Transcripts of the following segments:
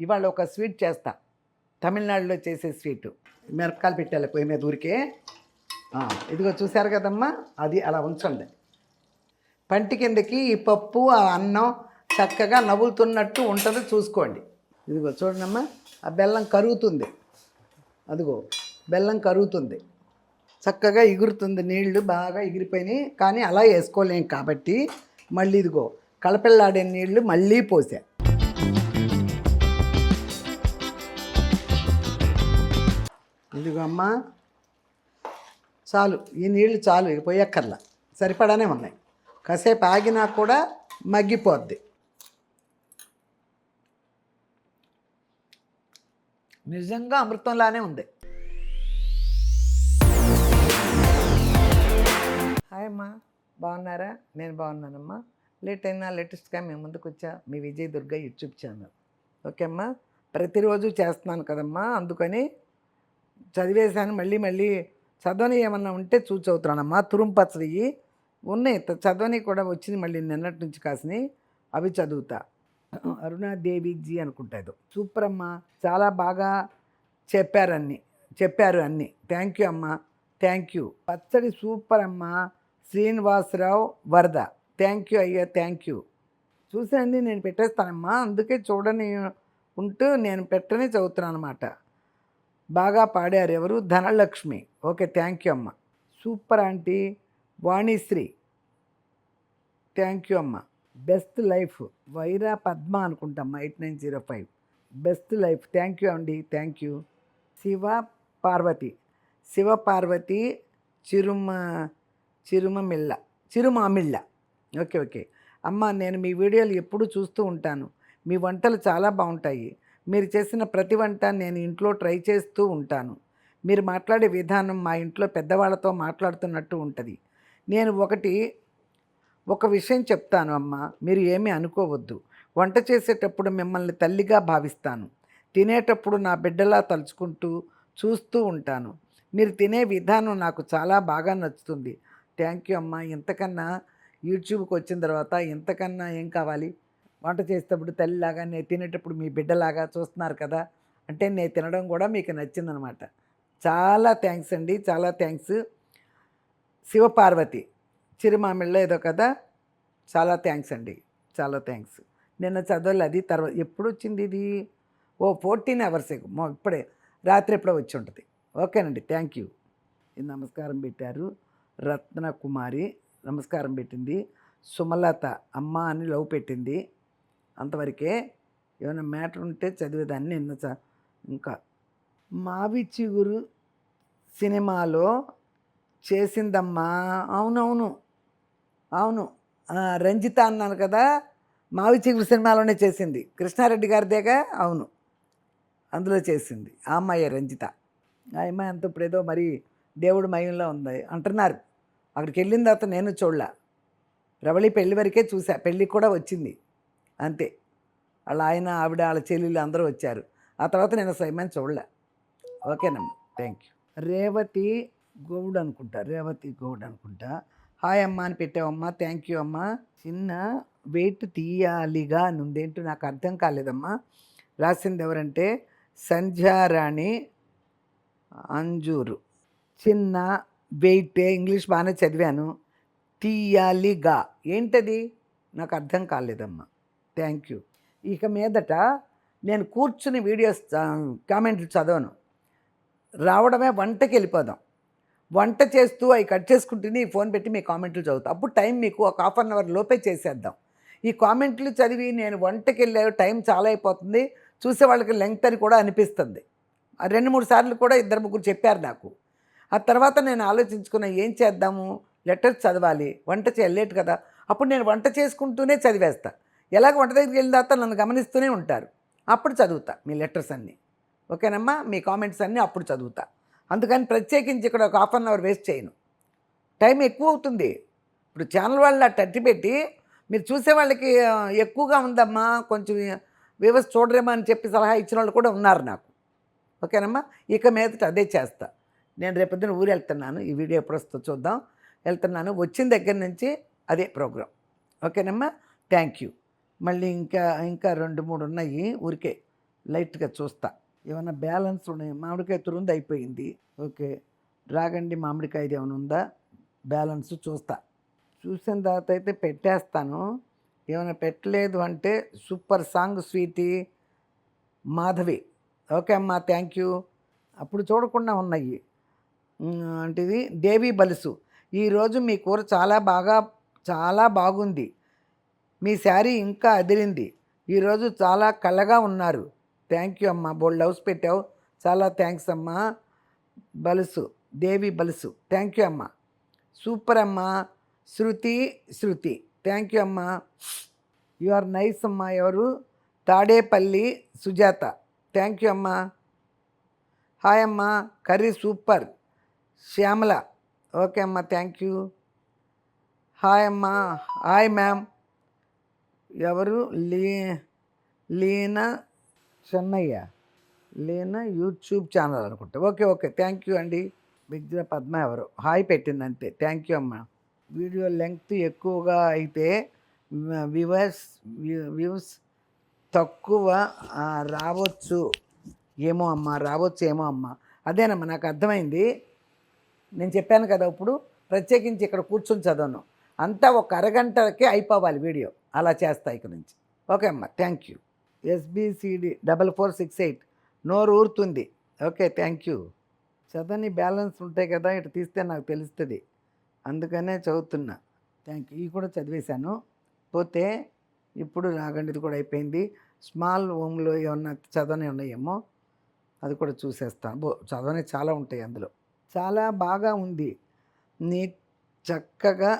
ఇవాళ ఒక స్వీట్ చేస్తా, తమిళనాడులో చేసే స్వీటు. మిరపకాయలు పెట్టాలి పొయ్యి మీద ఊరికే. ఇదిగో చూశారు కదమ్మా, అది అలా ఉంచండి. పంటి కిందకి ఈ పప్పు ఆ అన్నం చక్కగా నవ్వులుతున్నట్టు ఉంటుంది, చూసుకోండి. ఇదిగో చూడండమ్మా, ఆ బెల్లం కరుగుతుంది. అదిగో బెల్లం కరుగుతుంది, చక్కగా ఎగురుతుంది, నీళ్లు బాగా ఎగిరిపోయినాయి. కానీ అలా వేసుకోలేం కాబట్టి మళ్ళీ ఇదిగో కలపెల్లాడే నీళ్లు మళ్ళీ పోసా. ఇదిగో అమ్మా, చాలు, ఈ నీళ్లు చాలు, ఇక పోయక్కర్లా, సరిపడానే ఉన్నాయి. కాసేపు ఆగినా కూడా మగ్గిపోద్ది. నిజంగా అమృతంలానే ఉంది. హాయ్ అమ్మా, బాగున్నారా? నేను బాగున్నానమ్మా. లేట్ అయినా లేటెస్ట్గా మేము ముందుకు వచ్చా, మీ Vijay Durga YouTube channel. Okay అమ్మా, ప్రతిరోజు చేస్తున్నాను కదమ్మా, అందుకని చదివేశాను. మళ్ళీ చదవని ఏమన్నా ఉంటే చదువుతున్నానమ్మా. తురుము పచ్చడి ఉన్నాయి, చదవని కూడా వచ్చింది మళ్ళీ నిన్నటి నుంచి కాసినాయి, అవి చదువుతా. అరుణాదేవిజీ అనుకుంటాడు. సూపర్ అమ్మా, చాలా బాగా చెప్పారు అన్నీ. థ్యాంక్ యూ అమ్మా, థ్యాంక్ యూ. పచ్చడి సూపర్ అమ్మా. శ్రీనివాసరావు వరద, థ్యాంక్ యూ అయ్యా, థ్యాంక్ యూ. చూసాండి, నేను పెట్టేస్తానమ్మా, అందుకే చూడని ఉంటూ నేను పెట్టని చదువుతున్నాను అనమాట. బాగా పాడారు. ఎవరు? ధనలక్ష్మి. ఓకే, థ్యాంక్ యూ అమ్మ. Super aunty. Vanisri, thank you అమ్మ. బెస్ట్ లైఫ్ వైరా పద్మ అనుకుంటామ్మా, 8905. బెస్ట్ లైఫ్, థ్యాంక్ యూ అండి, thank you. Shiva Parvathi Chirumamilla. Okay అమ్మ, నేను మీ వీడియోలు ఎప్పుడూ చూస్తూ ఉంటాను. మీ వంటలు చాలా బాగుంటాయి. మీరు చేసిన ప్రతి వంట నేను ఇంట్లో ట్రై చేస్తూ ఉంటాను. మీరు మాట్లాడే విధానం మా ఇంట్లో పెద్దవాళ్ళతో మాట్లాడుతున్నట్టు ఉంటుంది. నేను ఒక విషయం చెప్తాను అమ్మ, మీరు ఏమీ అనుకోవద్దు. వంట చేసేటప్పుడు మిమ్మల్ని తల్లిగా భావిస్తాను. తినేటప్పుడు నా బిడ్డలా తలుచుకుంటూ చూస్తూ ఉంటాను. మీరు తినే విధానం నాకు చాలా బాగా నచ్చుతుంది. థ్యాంక్ యూ అమ్మ. ఇంతకన్నా యూట్యూబ్కి వచ్చిన తర్వాత ఇంతకన్నా ఏం కావాలి? వంట చేసేటప్పుడు తల్లిలాగా, నేను తినేటప్పుడు మీ బిడ్డలాగా చూస్తున్నారు కదా, అంటే నేను తినడం కూడా మీకు నచ్చిందనమాట. చాలా థ్యాంక్స్ అండి, చాలా థ్యాంక్స్. శివపార్వతి చిరుమామిళ్ళ ఏదో కదా, చాలా థ్యాంక్స్ అండి, చాలా థ్యాంక్స్. నిన్న చదవాలి అది, తర్వాత ఎప్పుడు వచ్చింది ఇది? 14 hours ఇప్పుడే రాత్రి ఎప్పుడో వచ్చి ఉంటుంది. ఓకేనండి, థ్యాంక్ యూ. నమస్కారం పెట్టారు. రత్నకుమారి నమస్కారం పెట్టింది. సుమలత అమ్మ అని లవ్ పెట్టింది. అంతవరకే. ఏమైనా మ్యాటర్ ఉంటే చదివేదాన్ని. నిన్న ఇంకా మావి చిగురు సినిమాలో చేసిందమ్మా. అవును రంజిత అన్నాను కదా, మావి చిగురు సినిమాలోనే చేసింది. కృష్ణారెడ్డి గారిదేగా? అవును, అందులో చేసింది ఆ అమ్మాయి రంజిత. ఆ అమ్మాయి అంత ఇప్పుడేదో మరి దేవుడు మయంలో ఉంది అంటున్నారు. అక్కడికి వెళ్ళిన తర్వాత నేను చూడలే, రవళి పెళ్లి వరకే చూసా. పెళ్ళికి కూడా వచ్చింది అంతే. వాళ్ళ ఆయన, ఆవిడ, వాళ్ళ చెల్లెళ్ళు అందరూ వచ్చారు. ఆ తర్వాత నేను సైమన్ చూడలే. ఓకేనమ్మా, థ్యాంక్ యూ. రేవతి గౌడ్ అనుకుంటా. హాయ్ అమ్మ అని పెట్టావమ్మా, థ్యాంక్ యూ అమ్మా. చిన్న వెయిట్ తీయాలిగా నుందేంటో నాకు అర్థం కాలేదమ్మా. రాసింది ఎవరంటే సంధ్యారాణి అంజూరు. చిన్న వెయిట్, ఇంగ్లీష్ బాగానే చదివాను. తీయాలిగా ఏంటది? నాకు అర్థం కాలేదమ్మా, థ్యాంక్ యూ. ఇక మీదట నేను కూర్చుని వీడియోస్ కామెంట్లు చదవను, రావడమే వంటకి వెళ్ళిపోదాం. వంట చేస్తూ అవి కట్ చేసుకుంటూనే ఫోన్ పెట్టి మీ కామెంట్లు చదువుతాం. అప్పుడు టైం మీకు ఒక 1/2 hour లోపే చేసేద్దాం. ఈ కామెంట్లు చదివి నేను వంటకి వెళ్ళే టైం చాలా అయిపోతుంది, చూసే వాళ్ళకి లెంగ్త్ అని కూడా అనిపిస్తుంది. 2-3 సార్లు కూడా 2-3 చెప్పారు నాకు. ఆ తర్వాత నేను ఆలోచించుకున్న, ఏం చేద్దాము, లెటర్స్ చదవాలి, వంట చేయలేట్ కదా. అప్పుడు నేను వంట చేసుకుంటూనే చదివేస్తా. ఎలాగ వంట దగ్గరికి వెళ్ళిన తర్వాత నన్ను గమనిస్తూనే ఉంటారు, అప్పుడు చదువుతా మీ లెటర్స్ అన్నీ. ఓకేనమ్మా, మీ కామెంట్స్ అన్నీ అప్పుడు చదువుతా. అందుకని ప్రత్యేకించి ఇక్కడ ఒక 1/2 hour వేస్ట్ చేయను, టైం ఎక్కువ అవుతుంది. ఇప్పుడు ఛానల్ వాళ్ళు తట్టి పెట్టి మీరు చూసే వాళ్ళకి ఎక్కువగా ఉందమ్మా, కొంచెం వ్యూవర్స్ చూడరేమో అని చెప్పి సలహా ఇచ్చిన వాళ్ళు కూడా ఉన్నారు నాకు. ఓకేనమ్మా, ఇక మీదట అదే చేస్తా. నేను రేపొద్దున ఊరు వెళ్తున్నాను, ఈ వీడియో ఎప్పుడు వస్తుందో చూద్దాం. వెళ్తున్నాను, వచ్చిన దగ్గర నుంచి అదే ప్రోగ్రాం. ఓకేనమ్మా, థ్యాంక్ యూ. మళ్ళీ ఇంకా 2-3 ఉన్నాయి ఊరికే లైట్గా చూస్తా ఏమన్నా బ్యాలెన్స్ ఉన్నాయి. మామిడికాయ తురుంది అయిపోయింది. ఓకే, రాగండి మామిడికాయది ఏమైనా ఉందా బ్యాలెన్స్ చూస్తా. చూసిన తర్వాత అయితే పెట్టేస్తాను. ఏమైనా పెట్టలేదు అంటే super song Sweety Madhavi. Okay అమ్మా, థ్యాంక్ యూ. అప్పుడు చూడకుండా ఉన్నాయి. అంటే ఇది దేవి బలుసు. ఈరోజు మీ కూర చాలా బాగుంది. మీ శారీ ఇంకా అదిరింది. ఈరోజు చాలా కళగా ఉన్నారు. థ్యాంక్ యూ అమ్మా, బోల్డ్ లవ్స్ పెట్టావు, చాలా థ్యాంక్స్ అమ్మా. బలుసు, దేవి బలుసు, థ్యాంక్ యూ అమ్మా. సూపర్ అమ్మా. శృతి థ్యాంక్ యూ అమ్మా. యు ఆర్ నైస్ అమ్మా. ఎవరు? తాడేపల్లి సుజాత, థ్యాంక్ యూ అమ్మా. హాయ్ అమ్మా, కర్రీ సూపర్. శ్యామల, ఓకే అమ్మా, థ్యాంక్ యూ. హాయ్ అమ్మా. Hi ma'am. ఎవరు? లీనా చెన్నయ్య, లీనా యూట్యూబ్ ఛానల్ అనుకుంటా. ఓకే, థ్యాంక్ యూ అండి. విద్య పద్మ ఎవరు హాయ్ పెట్టిందంతే, థ్యాంక్ యూ అమ్మా. వీడియో లెంగ్త్ ఎక్కువగా అయితే వ్యూస్ తక్కువ రావచ్చు ఏమో అమ్మ. అదేనమ్మా, నాకు అర్థమైంది. నేను చెప్పాను కదా, ఇప్పుడు ప్రత్యేకించి ఇక్కడ కూర్చొని చదవను, అంతా ఒక అరగంటకే అయిపోవాలి వీడియో. అలా చేస్తా ఇక నుంచి. ఓకే అమ్మ, థ్యాంక్ యూ. SBCD 4468 నోరు ఊరుతుంది. Okay, thank you. చదవని బ్యాలెన్స్ ఉంటాయి కదా, ఇటు తీస్తే నాకు తెలుస్తుంది, అందుకనే చదువుతున్నా. Thank you. ఇవి కూడా చదివేశాను. పోతే ఇప్పుడు రాగండిది కూడా అయిపోయింది. స్మాల్ హోమ్లో ఏమన్నా చదవని ఉన్నాయేమో అది కూడా చూసేస్తాను. చదవని చాలా ఉంటాయి అందులో. చాలా బాగా ఉంది. చక్కగా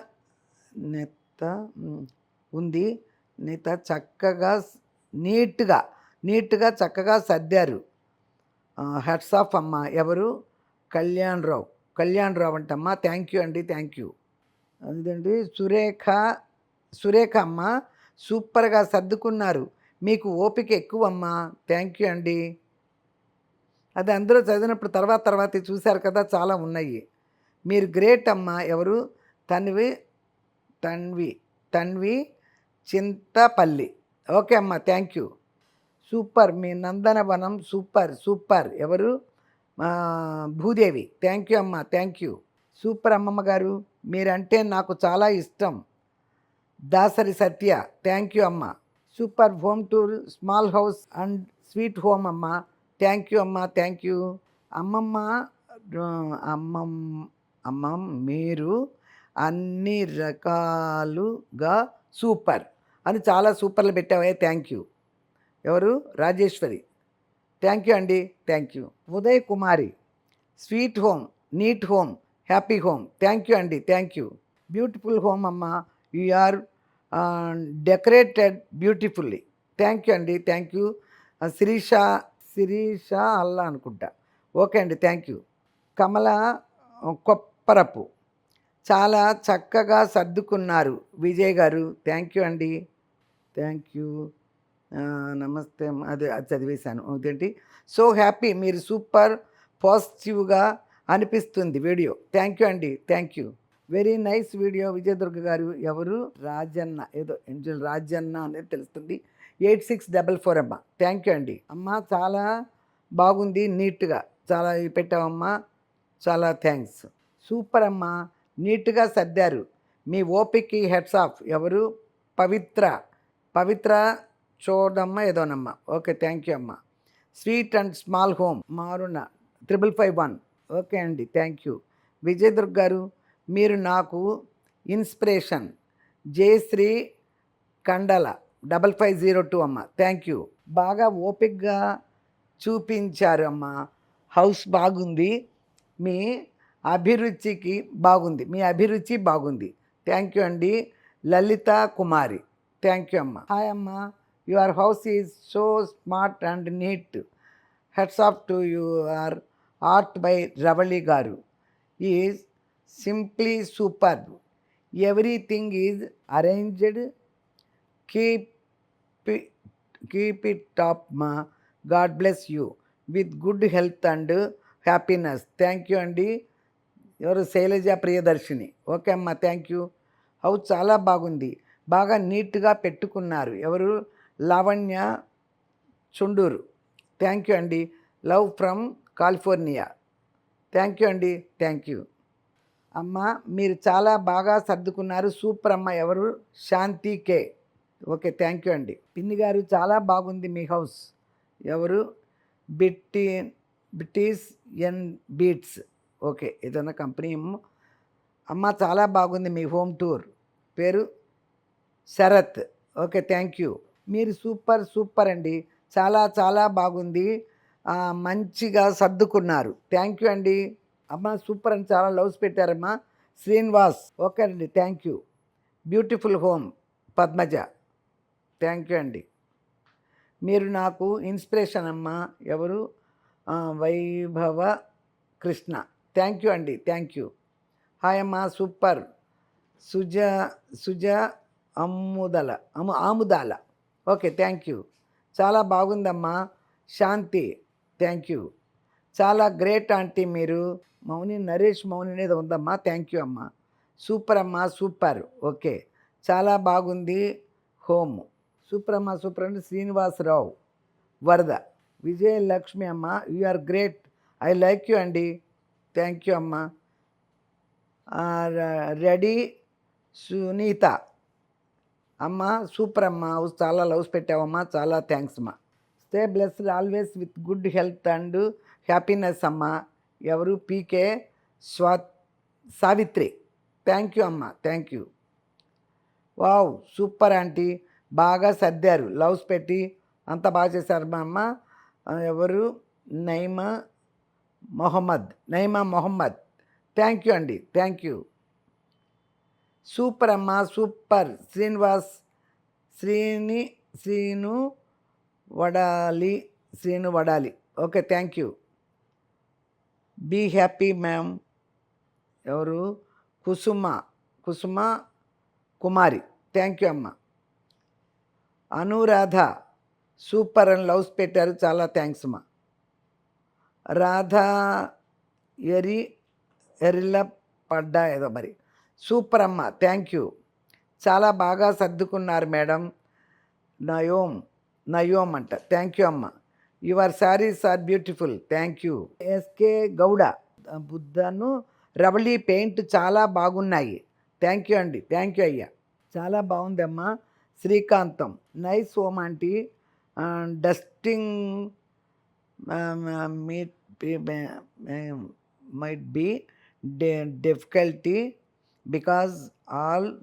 చక్కగా నీట్గా చక్కగా సర్దారు. హెడ్స్ ఆఫ్ అమ్మ. ఎవరు? కళ్యాణ్ రావు అంటమ్మా. థ్యాంక్ యూ అండి, థ్యాంక్ యూ. అదండి సురేఖ అమ్మ, సూపర్గా సర్దుకున్నారు, మీకు ఓపిక ఎక్కువమ్మా. థ్యాంక్ యూ అండి. అది అందరూ చదివినప్పుడు తర్వాత చూశారు కదా, చాలా ఉన్నాయి. మీరు గ్రేట్ అమ్మా. ఎవరు? తన్వి చింతపల్లి. ఓకే అమ్మ, thank you. Super, me Nandanavanam super. ఎవరు? భూదేవి, థ్యాంక్ యూ అమ్మ, థ్యాంక్ యూ. సూపర్ అమ్మమ్మ గారు, మీరంటే నాకు చాలా ఇష్టం. దాసరి సత్య, థ్యాంక్ యూ అమ్మ. Super home tour, small house and sweet home అమ్మ. థ్యాంక్ యూ అమ్మ, థ్యాంక్ యూ. అమ్మ మీరు అన్ని రకాలుగా సూపర్ అని చాలా సూపర్లు పెట్టావే, థ్యాంక్ యూ. ఎవరు? రాజేశ్వరి, థ్యాంక్ యూ అండి, thank you. Uday Kumari, sweet home, neat home, happy home, thank you అండి, థ్యాంక్ యూ. బ్యూటిఫుల్ హోమ్ అమ్మ, you are decorated beautifully, thank you అండి, థ్యాంక్ యూ. శిరీష అల్లా అనుకుంటా. ఓకే అండి, థ్యాంక్ యూ. కమల కొప్పరపు, చాలా చక్కగా సర్దుకున్నారు విజయ్ గారు, థ్యాంక్ యూ అండి, థ్యాంక్ యూ. నమస్తే, అది చదివేశాను. అదేంటి? సో హ్యాపీ, మీరు సూపర్ పాజిటివ్గా అనిపిస్తుంది వీడియో, థ్యాంక్ యూ అండి, thank you. Very nice video Vijayadurga గారు. ఎవరు? రాజన్న, ఏదో ఎంజల్ రాజన్న అనేది తెలుస్తుంది. 8644 అమ్మ, థ్యాంక్ యూ అండి. అమ్మ చాలా బాగుంది, నీట్గా చాలా పెట్టావమ్మా, చాలా థ్యాంక్స్. సూపర్ అమ్మ, నీట్గా సర్దారు, మీ ఓపిక్కి హెడ్స్ ఆఫ్. ఎవరు? పవిత్ర చూడమ్మ ఏదోనమ్మ. ఓకే, థ్యాంక్ యూ అమ్మ. స్వీట్ అండ్ స్మాల్ హోమ్, మారుణ 5551. ఓకే అండి, థ్యాంక్ యూ. విజయదుర్గ గారు, మీరు నాకు ఇన్స్పిరేషన్. జయశ్రీ కండల 5502 అమ్మ, థ్యాంక్ యూ. బాగా ఓపిక్గా చూపించారు అమ్మ, హౌస్ బాగుంది, మీ అభిరుచి బాగుంది, థ్యాంక్ యూ అండి. లలిత కుమారి, థ్యాంక్ యూ అమ్మ. హాయ్ అమ్మ, your house is so smart and neat, heads off to your art by Ravali గారు, is simply super, everything is arranged, keep it top మా, God bless you with good health and happiness, thank you అండి. ఎవరు? Shailaja Priyadarshini, okay అమ్మ, thank you. House చాలా బాగుంది, బాగా నీట్గా పెట్టుకున్నారు. ఎవరు? లావణ్య చుండూరు, థ్యాంక్ యూ అండి. Love from California. Thank you అండి. Thank you. అమ్మ మీరు చాలా బాగా సర్దుకున్నారు. సూపర్ అమ్మ. ఎవరు? శాంతి కే. ఓకే. థ్యాంక్ యూ అండి. పిన్ని గారు చాలా బాగుంది మీ హౌస్. ఎవరు? బిట్టి బిట్టీస్ ఎన్ బీట్స్. ఓకే. ఏదైనా కంపెనీ ఏమో. అమ్మ చాలా బాగుంది మీ హోమ్ టూర్. పేరు శరత్. ఓకే. Thank you. మీరు సూపర్ సూపర్ అండి. చాలా చాలా బాగుంది. మంచిగా సర్దుకున్నారు. థ్యాంక్ యూ అండి. అమ్మ సూపర్ అని చాలా లవ్స్ పెట్టారమ్మా. శ్రీనివాస్. ఓకే అండి. Thank you. Beautiful home Padmaja. Thank you అండి. మీరు నాకు ఇన్స్పిరేషన్ అమ్మా. ఎవరు? వైభవ కృష్ణ. థ్యాంక్ యూ అండి. Thank you. హాయ్ అమ్మా. Super. Suja Suja Amudala. Okay. Thank you. చాలా బాగుందమ్మా. శాంతి. Thank you. చాలా గ్రేట్ ఆంటీ మీరు. మౌని నరేష్ మౌని అనేది ఉందమ్మా. థ్యాంక్ యూ అమ్మా. సూపర్ అమ్మా. సూపర్. ఓకే. చాలా బాగుంది హోమ్. సూపర్ అమ్మా. సూపర్ అండి. శ్రీనివాసరావు వరద. విజయలక్ష్మి అమ్మ. You are great. I like you అండి. థ్యాంక్ యూ అమ్మా. రెడీ సునీత. అమ్మ సూపర్ అమ్మ. చాలా లవ్స్ పెట్టావమ్మా. చాలా థ్యాంక్స్ అమ్మా. Stay blessed always with good health and happiness అమ్మ. ఎవరు? పీకే సావిత్రి. థ్యాంక్ యూ అమ్మ. Thank you. Wow super aunty. బాగా సర్దారు. లవ్స్ పెట్టి అంత బాగా చేశారు మా అమ్మ. ఎవరు? నైమా మొహమ్మద్. థ్యాంక్ యూ అండి. Thank you. సూపర్ అమ్మ. Super. Srinivas. Srinu Vadali. Okay. Thank you. Be happy ma'am. ఎవరు? కుసుమ కుమారి. థ్యాంక్ యూ అమ్మ. అనురాధ. సూపర్ అని లవ్స్ పెట్టారు. చాలా థ్యాంక్స్ అమ్మా. రాధా ఎరిల్ల పడ్డా ఏదో మరి. సూపర్ అమ్మ. Thank you. చాలా బాగా సర్దుకున్నారు మేడం. నయోమ్ అంట. థ్యాంక్ యూ అమ్మ. Your saris are beautiful. Thank you. SK Gowda. బుద్ధను రవళి పెయింట్ చాలా బాగున్నాయి. థ్యాంక్ యూ అండి. థ్యాంక్ యూ అయ్యా. చాలా బాగుందమ్మా. శ్రీకాంతం. Nice home aunty. Dusting might be difficulty because all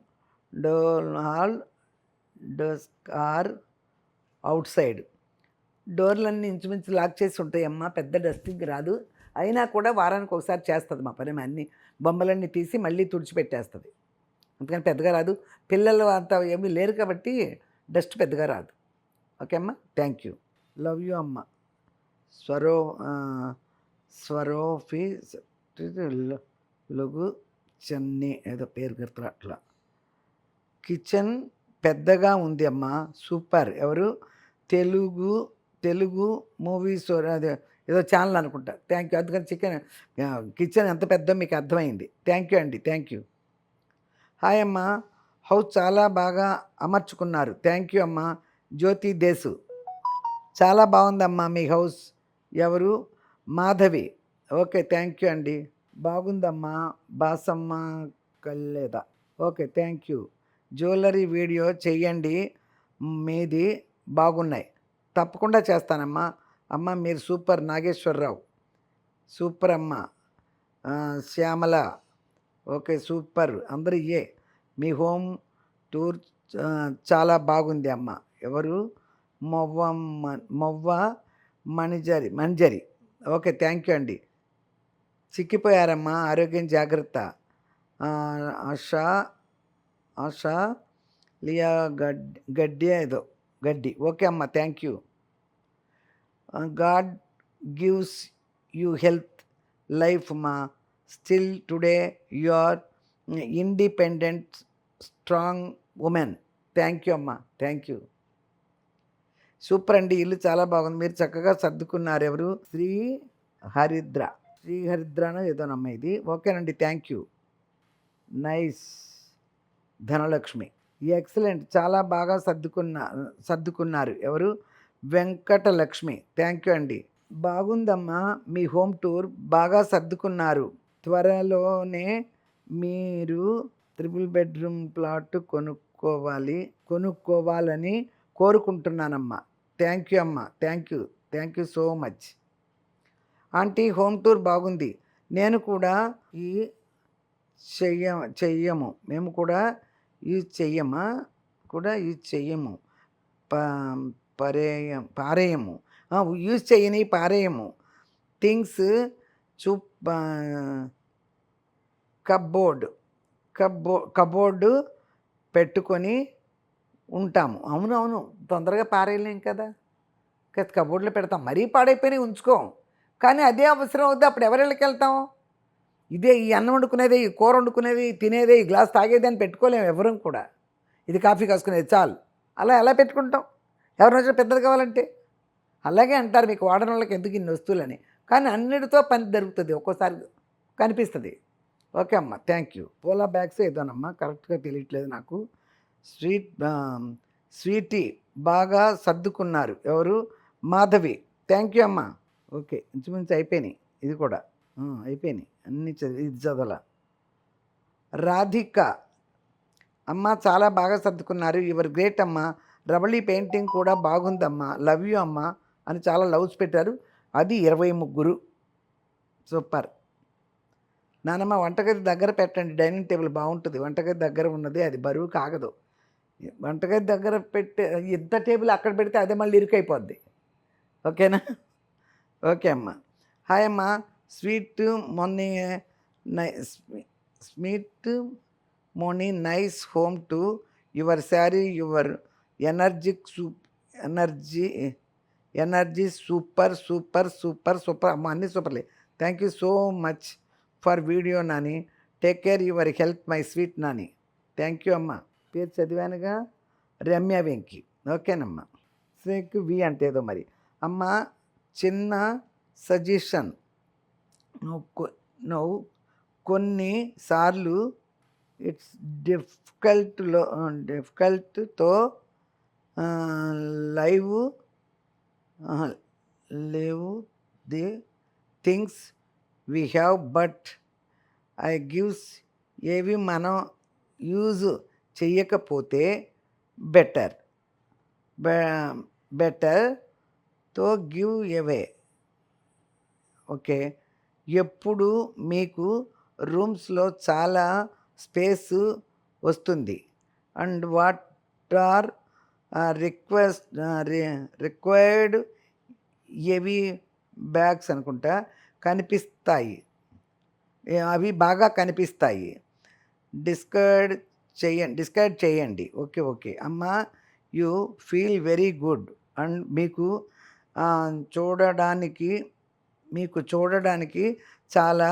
doors are outside. డోర్లన్నీ ఇంచుమించు లాక్ చేసి ఉంటాయమ్మా. పెద్ద డస్టింగ్ రాదు. అయినా కూడా వారానికి ఒకసారి చేస్తుంది మా పని. అన్నీ బొమ్మలన్నీ తీసి మళ్ళీ తుడిచిపెట్టేస్తుంది. అందుకని పెద్దగా రాదు. పిల్లలు అంత ఏమీ లేరు కాబట్టి డస్ట్ పెద్దగా రాదు. ఓకే అమ్మా. Thank you. లవ్ యూ అమ్మ. స్వరోఫీ లఘు చెన్నీ ఏదో పేరు గుర్తు అట్లా. కిచెన్ పెద్దగా ఉంది అమ్మ. సూపర్. ఎవరు? తెలుగు మూవీస్ అదే ఏదో ఛానల్ అనుకుంటా. Thank you. అందుకని కిచెన్ ఎంత పెద్ద మీకు అర్థమైంది. థ్యాంక్ యూ అండి. Thank you. హాయ్ అమ్మ. హౌస్ చాలా బాగా అమర్చుకున్నారు. థ్యాంక్ యూ అమ్మ. జ్యోతి దేశు. చాలా బాగుందమ్మా మీ హౌస్. ఎవరు? మాధవి. ఓకే. థ్యాంక్ యూ అండి. బాగుందమ్మా. బాసమ్మ కల్లేదా. Okay. Thank you. Jewellery video చెయ్యండి. మీది బాగున్నాయి. తప్పకుండా చేస్తానమ్మా. అమ్మ మీరు సూపర్. నాగేశ్వరరావు. సూపర్ అమ్మ. శ్యామల. ఓకే. సూపర్. అందరూ మీ హోమ్ టూర్ చాలా బాగుంది అమ్మ. ఎవరు? Movva Manjari. Okay. Thank you అండి. చిక్కిపోయారమ్మా. ఆరోగ్యం జాగ్రత్త. ఆశా లియా గడ్డి. ఓకే అమ్మ. Thank you. God gives you health life మా. Still today you are independent strong women. Thank you అమ్మ. Thank you. సూపర్ అండి. ఇల్లు చాలా బాగుంది. మీరు చక్కగా సర్దుకున్నారు. ఎవరు? శ్రీహరిద్రనో ఏదోనమ్మ ఇది. ఓకేనండి. Thank you. Nice. Dhanalakshmi. Excellent. చాలా బాగా సర్దుకున్నారు. ఎవరు? వెంకటలక్ష్మి థ్యాంక్ యూ అండి. బాగుందమ్మా మీ హోమ్ టూర్. బాగా సర్దుకున్నారు. త్వరలోనే మీరు త్రిపుల్ బెడ్రూమ్ ప్లాట్ కొనుక్కోవాలని కోరుకుంటున్నానమ్మా. థ్యాంక్ యూ అమ్మా. Thank you so much. Aunty home tour బాగుంది. నేను కూడా ఈ చెయ్యము మేము కూడా యూజ్ చెయ్యము పారేయము యూజ్ చేయని పారేయము థింగ్స్ చూ కబోర్డు పెట్టుకొని ఉంటాము. అవును తొందరగా పారేయలేం కదా, కబోర్డ్లో పెడతాం. మరీ పాడైపోయినాయి ఉంచుకోం. కానీ అదే అవసరం అవుద్ది, అప్పుడు ఎవరిళ్ళకి వెళ్తాం? ఇదే ఈ అన్నం వండుకునేది, ఈ కూర వండుకునేది, తినేదే, ఈ గ్లాస్ తాగేది అని పెట్టుకోలేము ఎవరం కూడా. ఇది కాఫీ కాసుకునేది చాలు. అలా ఎలా పెట్టుకుంటాం ఎవరి రోజు పెద్దది కావాలంటే? అలాగే అంటారు మీకు వాడని వాళ్ళకి ఎందుకు ఇన్ని వస్తువులని. కానీ అన్నిటితో పని జరుగుతుంది, ఒక్కోసారి కనిపిస్తుంది. ఓకే అమ్మ, థ్యాంక్ యూ. పోలా బ్యాగ్స్ ఏదోనమ్మా కరెక్ట్గా తెలియట్లేదు నాకు. స్వీటీ బాగా సర్దుకున్నారు. ఎవరు? మాధవి. థ్యాంక్ యూ అమ్మా. ఓకే, ఇంచుమించు అయిపోయినాయి. ఇది కూడా అయిపోయినాయి అన్నీ. ఇది చదవాల. రాధిక అమ్మ చాలా బాగా సర్దుకున్నారు. యువర్ గ్రేట్ అమ్మ. రవళి పెయింటింగ్ కూడా బాగుందమ్మా. లవ్ యూ అమ్మ అని చాలా లవ్స్ పెట్టారు. అది 23. సూపర్. నానమ్మ వంటగది దగ్గర పెట్టండి, డైనింగ్ టేబుల్ బాగుంటుంది. వంటగది దగ్గర ఉన్నది, అది బరువు కాగదు. వంటగది దగ్గర పెట్టే ఎంత టేబుల్ అక్కడ పెడితే అదే మళ్ళీ ఇరుకైపోద్ది. ఓకేనా? ఓకే అమ్మ. హాయ్ అమ్మ. Sweet morning nice home to your sari your energy super అమ్మ. అన్నీ సూపర్లే. Thank you so much for video Nani. Take care your health my sweet Nani. Thank you అమ్మ. పేరు చదివానుగా, రమ్య వెంకి. ఓకేనమ్మా. శ్రేక్ వి అంటే ఏదో మరి. అమ్మ చిన్న సజెషన్. నువ్వు కొన్నిసార్లు ఇట్స్ డిఫికల్ట్తో live the things we have but I gives ఏవి మనం యూజ్ చెయ్యకపోతే బెటర్ తో గివ్ అవే. ఓకే. ఎప్పుడు మీకు రూమ్స్లో చాలా స్పేస్ వస్తుంది and what are required heavy bags అనుకుంటా కనిపిస్తాయి. అవి బాగా కనిపిస్తాయి. డిస్కైడ్ చేయండి. ఓకే అమ్మ. You feel very good and మీకు చూడడానికి చాలా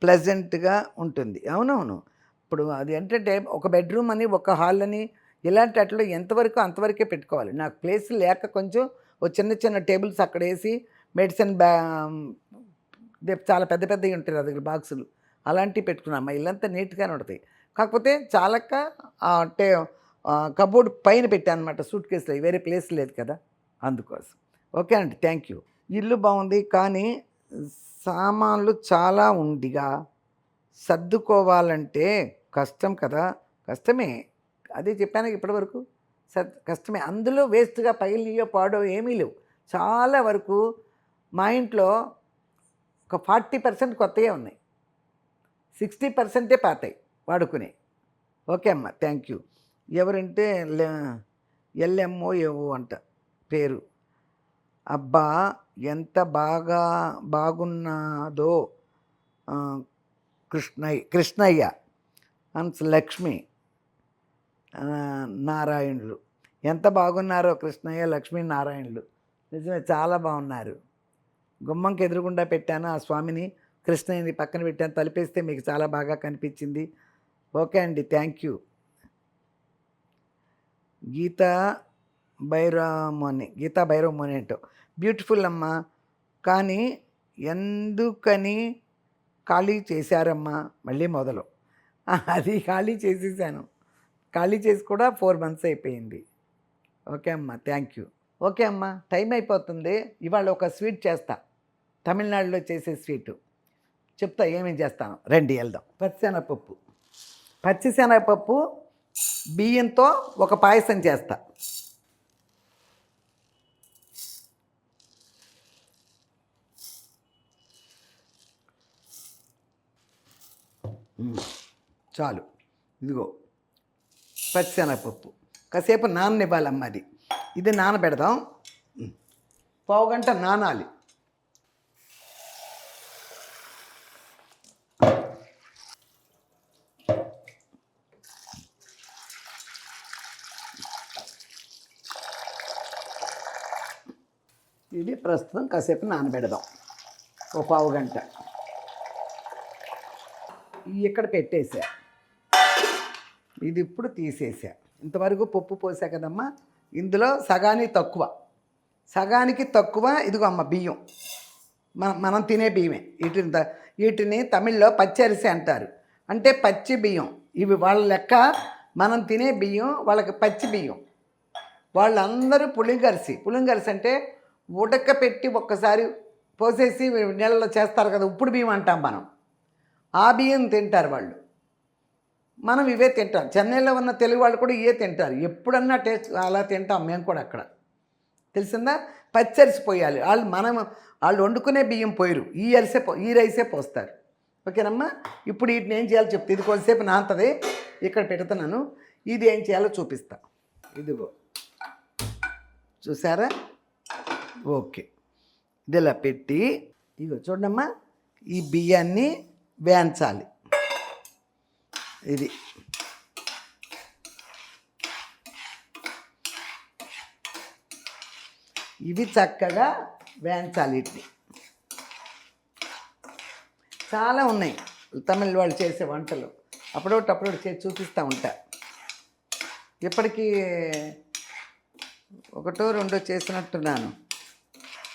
ప్లెజెంట్గా ఉంటుంది. అవునవును. ఇప్పుడు అది ఏంటంటే ఒక బెడ్రూమ్ అని, ఒక హాల్ అని, ఇలాంటి వాటిలో ఎంతవరకు అంతవరకే పెట్టుకోవాలి. నాకు ప్లేస్ లేక కొంచెం ఓ చిన్న టేబుల్స్ అక్కడ వేసి మెడిసిన్ చాలా పెద్దవి ఉంటాయి నా దగ్గర బాక్సులు, అలాంటివి పెట్టుకున్నాను. మా ఇల్లంతా నీట్గానే ఉంటుంది. కాకపోతే చాలక అంటే కబోర్డ్ పైన పెట్టాను అనమాట, సూట్ కేసులో. వేరే ప్లేస్ లేదు కదా, అందుకోసం. ఓకే అండి, థ్యాంక్ యూ. ఇల్లు బాగుంది కానీ సామాన్లు చాలా ఉండిగా సర్దుకోవాలంటే కష్టం కదా. కష్టమే, అదే చెప్పాను ఇప్పటివరకు. కష్టమే. అందులో వేస్ట్గా పగిలినయో పాడో ఏమీ లేవు. చాలా వరకు మా ఇంట్లో ఒక 40% కొత్తవే ఉన్నాయి, 60% పాతాయి వాడుకునే. ఓకే అమ్మ, థ్యాంక్ యూ. ఎవరంటే ఎల్ఎంఓ ఏవో అంట పేరు. అబ్బా ఎంత బాగున్నదో కృష్ణయ్య అండ్ లక్ష్మి నారాయణులు. ఎంత బాగున్నారో కృష్ణయ్య, లక్ష్మీ నారాయణులు. నిజమే, చాలా బాగున్నారు. గుమ్మంకి ఎదురుగుండా పెట్టాను ఆ స్వామిని, కృష్ణయ్యని పక్కన పెట్టాను. తలిపేస్తే మీకు చాలా బాగా కనిపించింది. ఓకే అండి, థ్యాంక్ యూ. గీతా భైరవమోని అంటో బ్యూటిఫుల్ అమ్మ. కానీ ఎందుకని ఖాళీ చేశారమ్మా? మళ్ళీ మొదలు. అది ఖాళీ చేసేసాను. ఖాళీ చేసి కూడా 4 months అయిపోయింది. ఓకే అమ్మ, థ్యాంక్ యూ. ఓకే అమ్మా, టైం అయిపోతుంది. ఇవాళ ఒక స్వీట్ చేస్తా, తమిళనాడులో చేసే స్వీటు చెప్తా ఏమేం చేస్తాను. రండి వెళ్దాం. పచ్చిశనగపప్పు, పచ్చిశనగపప్పు బియ్యంతో ఒక పాయసం చేస్తా. చాలు. ఇదిగో పచ్చిశనగపప్పు కాసేపు నాననివ్వాలమ్మ. ఇది నానబెడదాం, పావుగంట నానాలి. ఇది ప్రస్తుతం కాసేపు నానబెడదాం, ఒక పావుగంట. ఇక్కడ పెట్టేసా, ఇది ఇప్పుడు తీసేసా. ఇంతవరకు పప్పు పోసా కదమ్మా, ఇందులో సగానికి తక్కువ ఇదిగో అమ్మ బియ్యం, మనం తినే బియ్యమే. వీటిని తమిళ్లో పచ్చరిసి అంటారు, అంటే పచ్చి బియ్యం. ఇవి వాళ్ళ లెక్క, మనం తినే బియ్యం వాళ్ళకి పచ్చి బియ్యం. వాళ్ళందరూ పులింగరిసి అంటే ఉడకపెట్టి ఒక్కసారి పోసేసి నీళ్ళలో చేస్తారు కదా, ఉప్పుడు బియ్యం అంటాం మనం. ఆ బియ్యం తింటారు వాళ్ళు, మనం ఇవే తింటాం. చెన్నైలో ఉన్న తెలుగు వాళ్ళు కూడా ఇవే తింటారు. ఎప్పుడన్నా టేస్ట్ అలా తింటాం మేము కూడా అక్కడ. తెలిసిందా? పచ్చరిసి పోయాలి. వాళ్ళు వండుకునే బియ్యం పోయరు, ఈ రైసే పోస్తారు. ఓకేనమ్మా? ఇప్పుడు వీటిని ఏం చేయాలో చెప్తే, ఇది కొంతసేపు నాంతది, ఇక్కడ పెడుతున్నాను. ఇది ఏం చేయాలో చూపిస్తా. ఇదిగో చూసారా? ఓకే, ఇది ఇలా పెట్టి ఇదిగో చూడమ్మా, ఈ బియ్యాన్ని వేయించాలి. ఇవి చక్కగా వేయించాలి. వీటిని చాలా ఉన్నాయి తమిళ వాళ్ళు చేసే వంటలు, అప్పుడప్పుడు చేసి చూపిస్తూ ఉంటా. ఇప్పటికీ ఒకటో రెండో చేసినట్టున్నాను,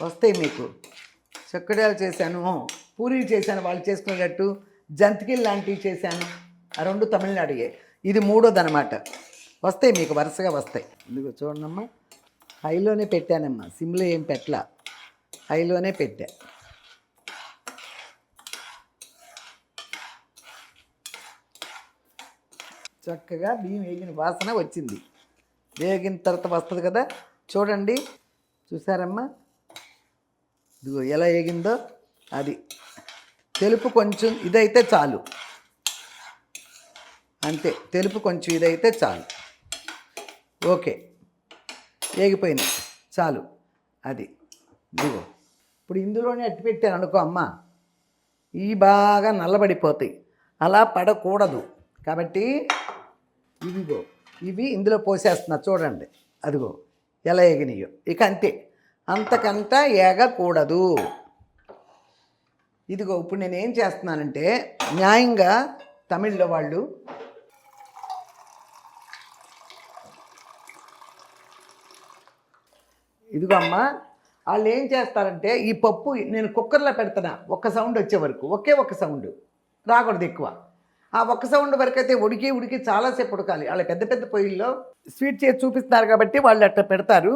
వస్తాయి మీకు. చక్కడాలు చేశాను, పూరీలు చేశాను, వాళ్ళు చేసుకునేటట్టు జంతికలు లాంటివి చేశాను. ఆ రెండు తమిళనాడుయే, ఇది మూడోదనమాట. వస్తాయి మీకు, వరుసగా వస్తాయి. ఇదిగో చూడమ్మా, హైలోనే పెట్టానమ్మా, సిమ్లో ఏం పెట్టలా, హైలోనే పెట్టా. చక్కగా బియ్యం వేగిన వాసన వచ్చింది. వేగిన తర్వాత వస్తుంది కదా, చూడండి. చూసారమ్మా, ఇదిగో ఎలా వేగిందో. అది తెలుపు కొంచెం ఇదైతే చాలు, అంతే. తెలుపు కొంచెం ఇదైతే చాలు. ఓకే, వేగిపోయినాయి, చాలు. అది ఇదిగో ఇప్పుడు ఇందులోనే అట్టి పెట్టాను అనుకో అమ్మ, ఇవి బాగా నల్లబడిపోతాయి. అలా పడకూడదు కాబట్టి ఇవిగో ఇవి ఇందులో పోసేస్తున్నా, చూడండి. అదిగో ఎలా ఎగినాయో. ఇక అంతే, అంతకంతా ఏగకూడదు. ఇదిగో ఇప్పుడు నేను ఏం చేస్తున్నానంటే, న్యాయంగా తమిళ్లో వాళ్ళు ఇదిగో అమ్మ, వాళ్ళు ఏం చేస్తారంటే, ఈ పప్పు నేను కుక్కర్లో పెడుతున్నా, ఒక్క సౌండ్ వచ్చే వరకు, ఒక్క సౌండ్ రాకూడదు ఎక్కువ. ఆ ఒక్క సౌండ్ వరకు అయితే ఉడికి చాలాసేపు ఉడకాలి. వాళ్ళ పెద్ద పెద్ద పొయ్యిల్లో స్వీట్ చేసి చూపిస్తున్నారు కాబట్టి వాళ్ళు అట్లా పెడతారు.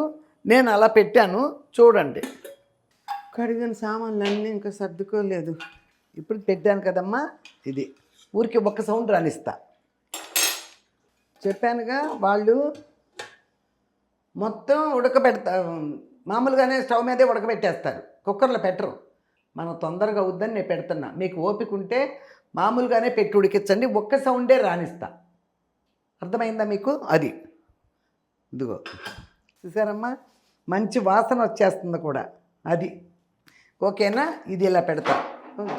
నేను అలా పెట్టాను, చూడండి. కడిగిన సామాన్లు అన్నీ ఇంకా సర్దుకోలేదు. ఇప్పుడు పెట్టాను కదమ్మా, ఇది ఊరికి ఒక్క సౌండ్ రానిస్తా. చెప్పానుగా, వాళ్ళు మొత్తం ఉడకబెడతా, మామూలుగానే స్టవ్ మీదే ఉడకబెట్టేస్తారు, కుక్కర్లో పెట్టరు. మనం తొందరగా అవుద్దని నేను పెడుతున్నా. మీకు ఓపిక ఉంటే మామూలుగానే పెట్టి ఉడికించండి, ఒక్క సౌండే రానిస్తా. అర్థమైందా మీకు? అది ఇదిగో చూసారమ్మా, మంచి వాసన వచ్చేస్తుంది కూడా. అది ఓకేనా? ఇది ఇలా పెడతా,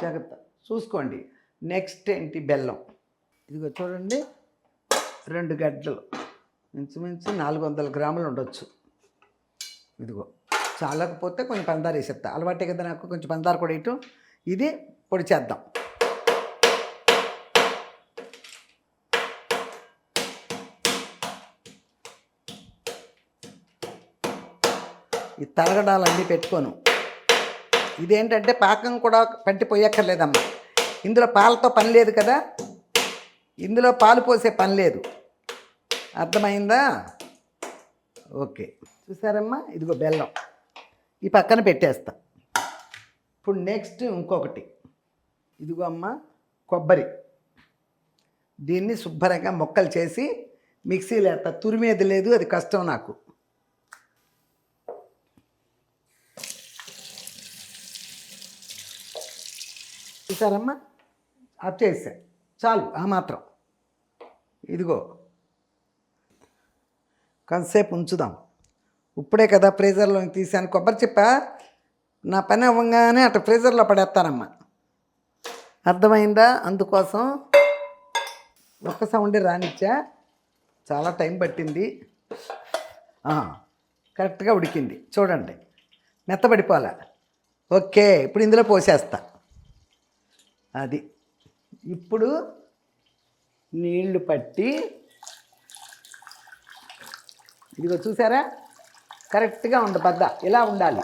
జాగ్రత్త చూసుకోండి. నెక్స్ట్ ఏంటి, బెల్లం. ఇదిగో చూడండి, 2 గడ్డలు, ఇంచుమించు 400 గ్రాములు ఉండొచ్చు. ఇదిగో చాలకపోతే కొంచెం పందారు వేసేస్తా, అలవాటే కదా నాకు, కొంచెం పందారు కూడా ఇటు. ఇది పొడి చేద్దాం. ఈ తరగడాలన్నీ పెట్టుకోను. ఇదేంటంటే పాకం కూడా పట్టి పోయక్కర్లేదమ్మా, ఇందులో పాలతో పని లేదు కదా, ఇందులో పాలు పోసే పని లేదు. అర్థమైందా? ఓకే, చూసారమ్మా, ఇదిగో బెల్లం ఈ పక్కన పెట్టేస్తా. ఇప్పుడు నెక్స్ట్ ఇంకొకటి, ఇదిగో అమ్మ కొబ్బరి. దీన్ని శుభ్రంగా ముక్కలు చేసి మిక్సీలో వేస్తా. తురిమేది లేదు, అది కష్టం నాకు. చూసారమ్మా, ఆఫ్ చేసా, చాలు ఆ మాత్రం. ఇదిగో కొంతసేపు ఉంచుదాం. ఇప్పుడే కదా ఫ్రీజర్లో తీసాను కొబ్బరి చిప్ప. నా పని అవ్వగానే అటు ఫ్రీజర్లో పడేస్తానమ్మా, అర్థమైందా? అందుకోసం ఒక్క సౌండే రానిచ్చా. చాలా టైం పట్టింది. కరెక్ట్గా ఉడికింది చూడండి, మెత్తబడిపోలే. ఓకే, ఇప్పుడు ఇందులో పోసేస్తా. అది ఇప్పుడు నీళ్లు పట్టి, ఇదిగో చూసారా, కరెక్ట్గా ఉంది బద్ద, ఇలా ఉండాలి.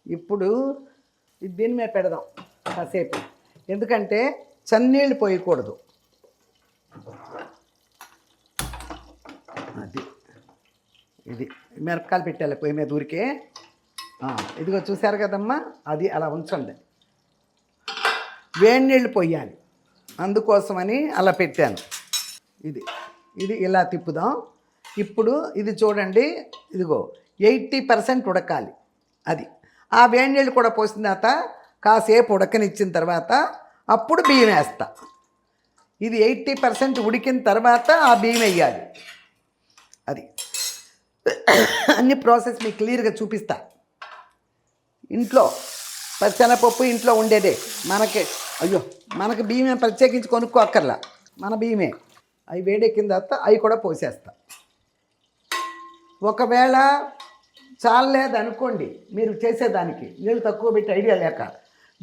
ఇప్పుడు దీని మీద పెడదాం కాసేపు, ఎందుకంటే చన్నీళ్ళు పోయకూడదు. అది ఇది మిరపకాయలు పెట్టాలి పొయ్యి మీద ఊరికే. ఇదిగో చూసారు కదమ్మా, అది అలా ఉంచండి. వేడి నీళ్ళు పొయ్యాలి, అందుకోసమని అలా పెట్టాను. ఇది ఇది ఇలా తిప్పుదాం. ఇప్పుడు ఇది చూడండి, ఇదిగో 80% ఉడకాలి. అది ఆ వేడి నీళ్ళు కూడా పోసిన తర్వాత కాసేపు ఉడకనిచ్చిన తర్వాత అప్పుడు బియ్యం వేస్తా. ఇది 80% ఉడికిన తర్వాత ఆ బియ్యం వేయాలి. అది అన్ని ప్రాసెస్ మీకు క్లియర్గా చూపిస్తా. ఇంట్లో పచ్చెనపప్పు ఇంట్లో ఉండేదే మనకి. మనకి బియ్యమే ప్రత్యేకించి కొనుక్కో అక్కర్లా, మన బియ్యమే. అవి వేడెక్కిన తర్వాత అవి కూడా పోసేస్తా. ఒకవేళ చాలేదనుకోండి, మీరు చేసేదానికి నీళ్ళు తక్కువ పెట్టి ఐడియా లేక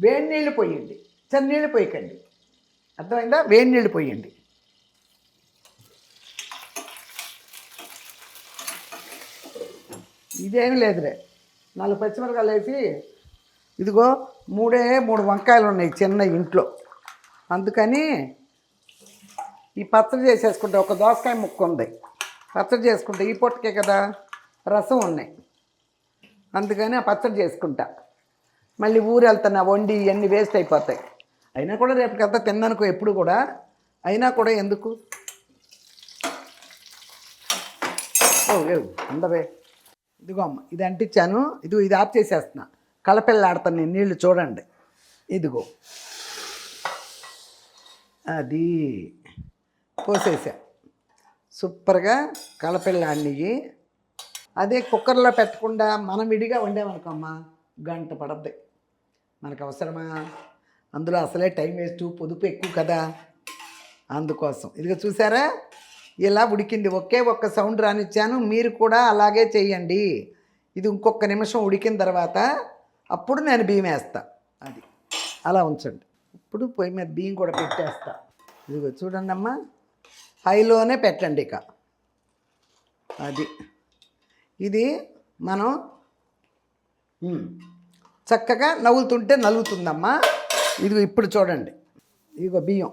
వేడి నీళ్ళు పోయండి, చన్నీళ్ళు పోయకండి. అర్థమైందా? వేడి నీళ్ళు పోయండి. ఇదేమీ లేదులే, 4 పచ్చిమిరకాయలు వేసి, ఇదిగో 3 వంకాయలు ఉన్నాయి చిన్న ఇంట్లో, అందుకని ఈ పచ్చడి చేసేసుకుంటా. ఒక దోసకాయ ముక్క ఉంది, పచ్చడి చేసుకుంటా. ఈ పొట్టుకే కదా, రసం ఉన్నాయి, అందుకని ఆ పచ్చడి చేసుకుంటా. మళ్ళీ ఊరు వెళ్తున్నా, వండి ఇవన్నీ వేస్ట్ అయిపోతాయి. అయినా కూడా రేపటికంతా తిన్నానుకో, ఎప్పుడు కూడా. అయినా కూడా ఎందుకు అందవే. ఇదిగో అమ్మ, ఇది అంటించాను. ఇది ఆఫ్ చేసేస్తున్నా, కలపెళ్ళాడుతాను నేను. నీళ్ళు చూడండి, ఇదిగో అది పోసేసా. సూపర్గా కలపెళ్ళాడినవి. అదే కుక్కర్లో పెట్టకుండా మనం విడిగా వండామనుకోమ్మా, గంట పడద్ది. మనకు అవసరమా? అందులో అసలే టైం వేస్ట్, పొదుపు ఎక్కువ కదా, అందుకోసం. ఇదిగో చూసారా, ఇలా ఉడికింది. ఒక్క సౌండ్ రానిచ్చాను, మీరు కూడా అలాగే చేయండి. ఇది ఇంకొక నిమిషం ఉడికిన తర్వాత అప్పుడు నేను బియ్యం వేస్తా. అది అలా ఉంచండి. ఇప్పుడు పొయ్యి మీద బియ్యం కూడా పెట్టేస్తా. ఇదిగో చూడండి అమ్మా, హైలోనే పెట్టండి ఇక. అది ఇది మనం చక్కగా నవ్వుతుంటే నలుగుతుందమ్మా. ఇదిగో ఇప్పుడు చూడండి, ఇదిగో బియ్యం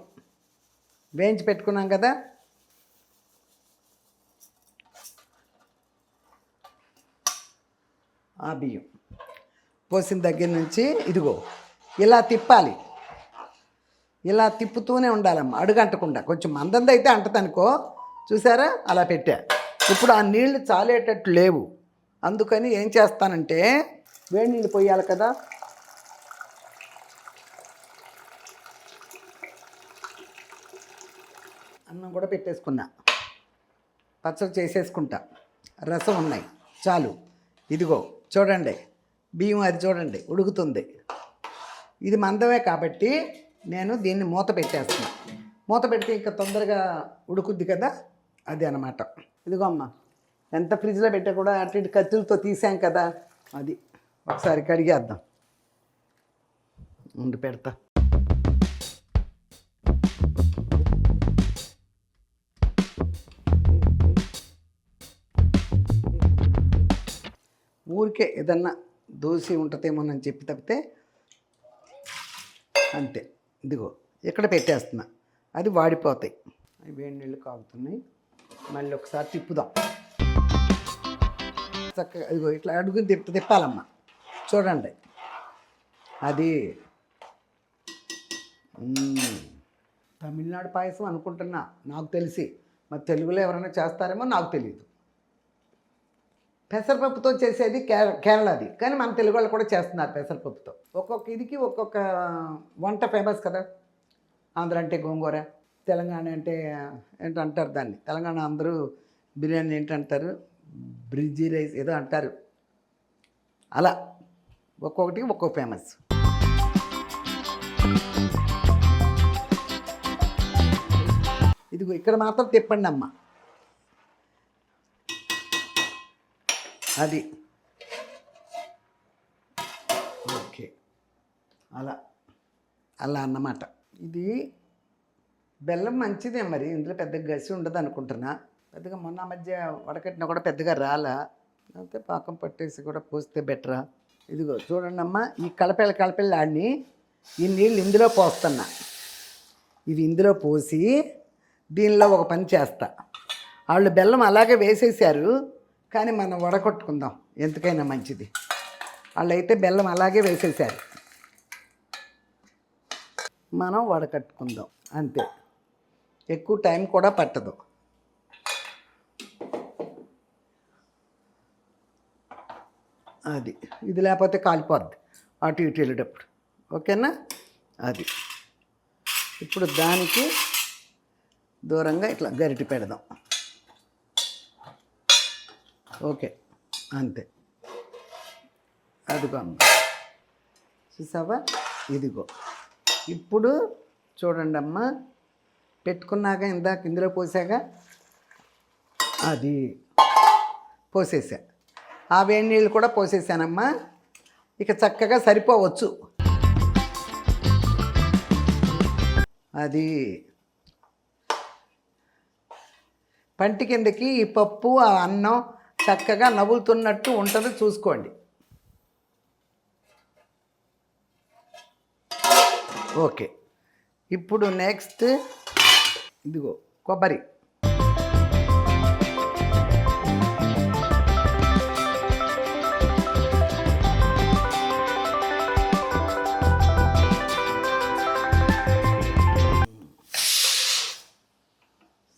వేయించి పెట్టుకున్నాం కదా, ఆ బియ్యం పోసిన దగ్గర నుంచి ఇదిగో ఇలా తిప్పాలి. ఇలా తిప్పుతూనే ఉండాలమ్మా, అడుగంటకుండా. కొంచెం మందంది అయితే అంటదనుకో, చూసారా, అలా పెట్టా. ఇప్పుడు ఆ నీళ్లు చాలేటట్టు లేవు, అందుకని ఏం చేస్తానంటే వేడి నీళ్ళు పోయాలి కదా, అన్నం కూడా పెట్టేసుకున్నా, పచ్చడి చేసేసుకుంటా. రసం ఉన్నాయి, చాలు. ఇదిగో చూడండి బియ్యం, అది చూడండి ఉడుకుతుంది. ఇది మందమే కాబట్టి నేను దీన్ని మూత పెట్టేస్తున్నా. మూత పెడితే ఇంకా తొందరగా ఉడుకుద్ది కదా, అది అన్నమాట. ఇదిగో అమ్మ, ఎంత ఫ్రిడ్జ్లో పెట్టా కూడా అటు ఇటు కత్తులతో తీసాం కదా, అది ఒకసారి కడిగేద్దాం. ఉండి పెడతా. ఊరికే ఏదన్నా దోశ ఉంటుందేమోనని చెప్పి తప్పితే అంతే. ఇదిగో ఇక్కడ పెట్టేస్తున్నా, అది వాడిపోతాయి. అవి వేడి నీళ్ళు కాగుతున్నాయి. మళ్ళీ ఒకసారి తిప్పుదాం. చక్కగా ఇదిగో ఇట్లా అడుగుని తిప్పాలమ్మా. చూడండి, అది తమిళనాడు పాయసం అనుకుంటున్నా, నాకు తెలిసి. మరి తెలుగులో ఎవరైనా చేస్తారేమో నాకు తెలియదు. పెసరపప్పుతో చేసేది కేరళది, కానీ మన తెలుగు వాళ్ళు కూడా చేస్తున్నారు పెసరపప్పుతో. ఒక్కొక్క ఇదికి ఒక్కొక్క వంట ఫేమస్ కదా. ఆంధ్ర అంటే గోంగూర, తెలంగాణ అంటే ఏంటంటారు దాన్ని, తెలంగాణ అందరూ బిర్యానీ ఏంటంటారు, బ్రిడ్జి రైస్ ఏదో అంటారు. అలా ఒక్కొక్కటి ఒక్కొక్క ఫేమస్. ఇదిగో ఇక్కడ మాత్రం తిప్పండి అమ్మ. అది ఓకే, అలా అలా అన్నమాట. ఇది బెల్లం మంచిదే, మరి ఇందులో పెద్దగా గసి ఉండదు అనుకుంటున్నా. పెద్దగా మొన్న మధ్య వడకట్టినా కూడా పెద్దగా రాలా, అయితే పాకం పట్టేసి కూడా పోస్తే బెటరా. ఇదిగో చూడండి అమ్మ, ఈ కలపెళ్ళి ఆడిని ఈ నీళ్ళు ఇందులో పోస్తున్నా. ఇవి ఇందులో పోసి దీనిలో ఒక పని చేస్తా. వాళ్ళు బెల్లం అలాగే వేసేసారు, కానీ మనం వడకొట్టుకుందాం, ఎందుకైనా మంచిది. వాళ్ళు అయితే బెల్లం అలాగే వేసేసారు, మనం వడకట్టుకుందాం అంతే. ఎక్కువ టైం కూడా పట్టదు. అది ఇది లేకపోతే కాలిపోద్ది అటు ఇటు వెళ్ళేటప్పుడు. ఓకేనా? అది ఇప్పుడు దానికి దూరంగా ఇట్లా గరిటె పెడదాం. ఓకే, అంతే. అదిగో అమ్మ, చూసావా? ఇదిగో ఇప్పుడు చూడండి అమ్మ, పెట్టుకున్నాక ఇందాక ఇందులో పోసాక అది పోసేసా. ఆ వేడి నీళ్ళు కూడా పోసేసానమ్మా. ఇక చక్కగా సరిపోవచ్చు. అది పంటి కిందకి ఈ పప్పు ఆ అన్నం చక్కగా నవ్వులుతున్నట్టు ఉంటుంది, చూసుకోండి. ఓకే, ఇప్పుడు నెక్స్ట్ ఇదిగో కొబ్బరి.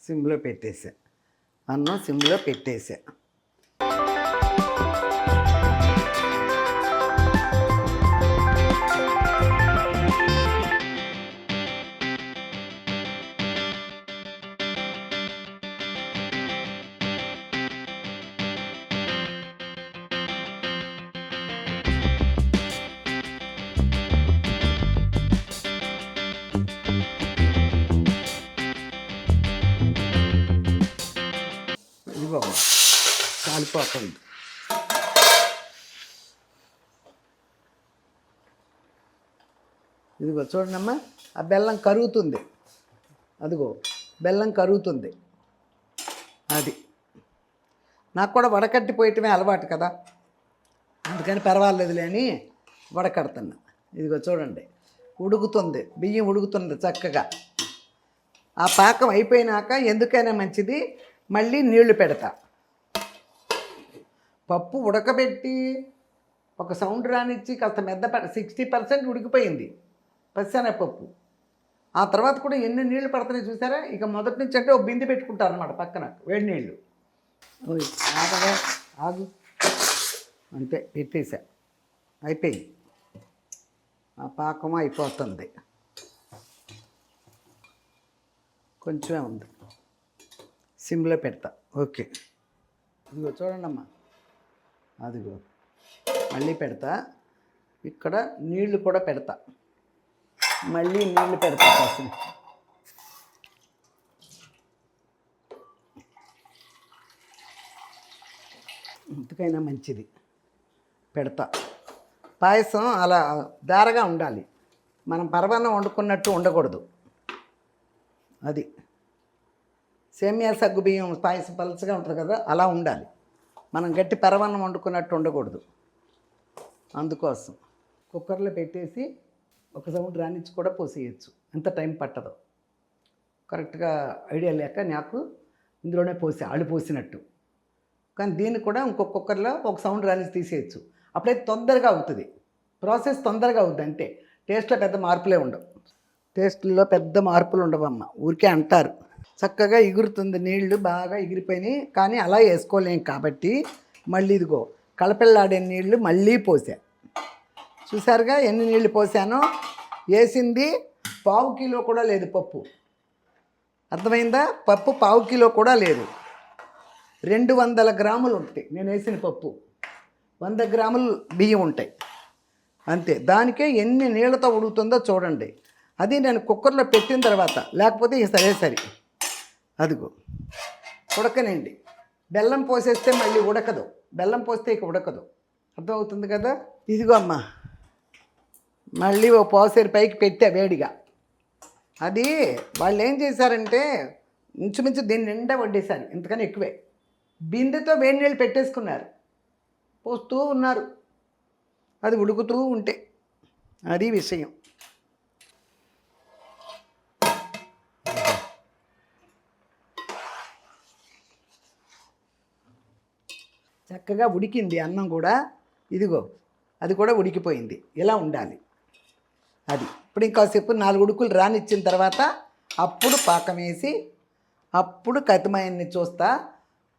సిమ్లో పెట్టేసా, అన్నం సిమ్లో పెట్టేసా. కాలిపోతుంది. ఇదిగో చూడండమ్మా, ఆ బెల్లం కరుగుతుంది. అదిగో బెల్లం కరుగుతుంది. అది నాకు కూడా వడకట్టిపోయటమే అలవాటు కదా, అందుకని పర్వాలేదులే అని వడకడుతున్నా. ఇదిగో చూడండి, ఉడుకుతుంది, బియ్యం ఉడుకుతుంది చక్కగా. ఆ పాకం అయిపోయినాక ఎందుకైనా మంచిది మళ్ళీ నీళ్లు పెడతా. పప్పు ఉడకబెట్టి ఒక సౌండ్ రానిచ్చి కాస్త 60% ఉడికిపోయింది పచ్చెనగపప్పు. ఆ తర్వాత కూడా ఎన్ని నీళ్లు పడుతున్నాయి చూసారా. ఇక మొదటి నుంచి అంటే ఒక బిందె పెట్టుకుంటారు అన్నమాట పక్కన వేడి నీళ్ళు. ఆగగా ఆగు, అంతే పెట్టేసా, అయిపోయింది. ఆ పాకం అయిపోతుంది, కొంచెమే ఉంది, సిమ్లో పెడతా. ఓకే, ఇదిగో చూడండి అమ్మా, అదిగో మళ్ళీ పెడతా. ఇక్కడ నీళ్లు కూడా పెడతా, మళ్ళీ నీళ్లు పెడతా కాసిన. ఇంతకైనా మంచిది పెడతా. పాయసం అలా దారగా ఉండాలి, మనం పరమాన్నం వండుకున్నట్టు ఉండకూడదు. అది సేమియా సగ్గుబియ్యం పాయసం పలచగా ఉంటుంది కదా, అలా ఉండాలి. మనం గట్టి పరమాన్నం వండుకున్నట్టు ఉండకూడదు. అందుకోసం కుక్కర్లో పెట్టేసి ఒక సౌండ్ రానిచ్చి కూడా పోసేయచ్చు, ఎంత టైం పట్టదు. కరెక్ట్గా ఐడియా లేక నాకు ఇందులోనే ఆళ్ళు పోసినట్టు. కానీ దీన్ని కూడా ఇంకొక కుక్కర్లో ఒక సౌండ్ రానిసి తీసేయచ్చు. అప్పుడైతే తొందరగా అవుతుంది. ప్రాసెస్ తొందరగా అవుద్ది అంతే. టేస్ట్‌లో పెద్ద మార్పులే ఉండవు. టేస్ట్‌లో పెద్ద మార్పులు ఉండవమ్మ. ఊరికే అంటారు. చక్కగా ఎగురుతుంది, నీళ్లు బాగా ఎగిరిపోయినాయి. కానీ అలా వేసుకోలేం కాబట్టి మళ్ళీ ఇదిగో కళపెళ్ళాడే నీళ్లు మళ్ళీ పోసా. చూసారుగా ఎన్ని నీళ్లు పోసానో. వేసింది పావు కిలో కూడా లేదు పప్పు. అర్థమైందా? పప్పు పావు కిలో కూడా లేదు. 200 గ్రాములు ఉంటాయి నేను వేసిన పప్పు. 100 గ్రాములు బియ్యం ఉంటాయి అంతే. దానికే ఎన్ని నీళ్ళతో ఉడుకుతుందో చూడండి. అది నేను కుక్కర్లో పెట్టిన తర్వాత, లేకపోతే ఇక సరే అదిగో ఉడకనండి. బెల్లం పోసేస్తే మళ్ళీ ఉడకదు. బెల్లం పోస్తే ఇక ఉడకదు. అర్థమవుతుంది కదా. ఇదిగో అమ్మ, మళ్ళీ ఓ పావుసేరు పైకి పెట్టా వేడిగా. అది వాళ్ళు ఏం చేశారంటే ఇంచుమించు దీన్ని నిండా వడ్డేశారు, ఇంతకని ఎక్కువే. బిందెతో వేడి నీళ్ళు పెట్టేసుకున్నారు, పోస్తూ ఉన్నారు. అది ఉడుకుతూ ఉంటే అది విషయం. చక్కగా ఉడికింది అన్నం కూడా. ఇదిగో అది కూడా ఉడికిపోయింది. ఇలా ఉండాలి అది. ఇప్పుడు ఇంకాసేపు 4 ఉడుకులు రానిచ్చిన తర్వాత అప్పుడు పాకం వేసి అప్పుడు కతిమయాన్ని చూస్తా.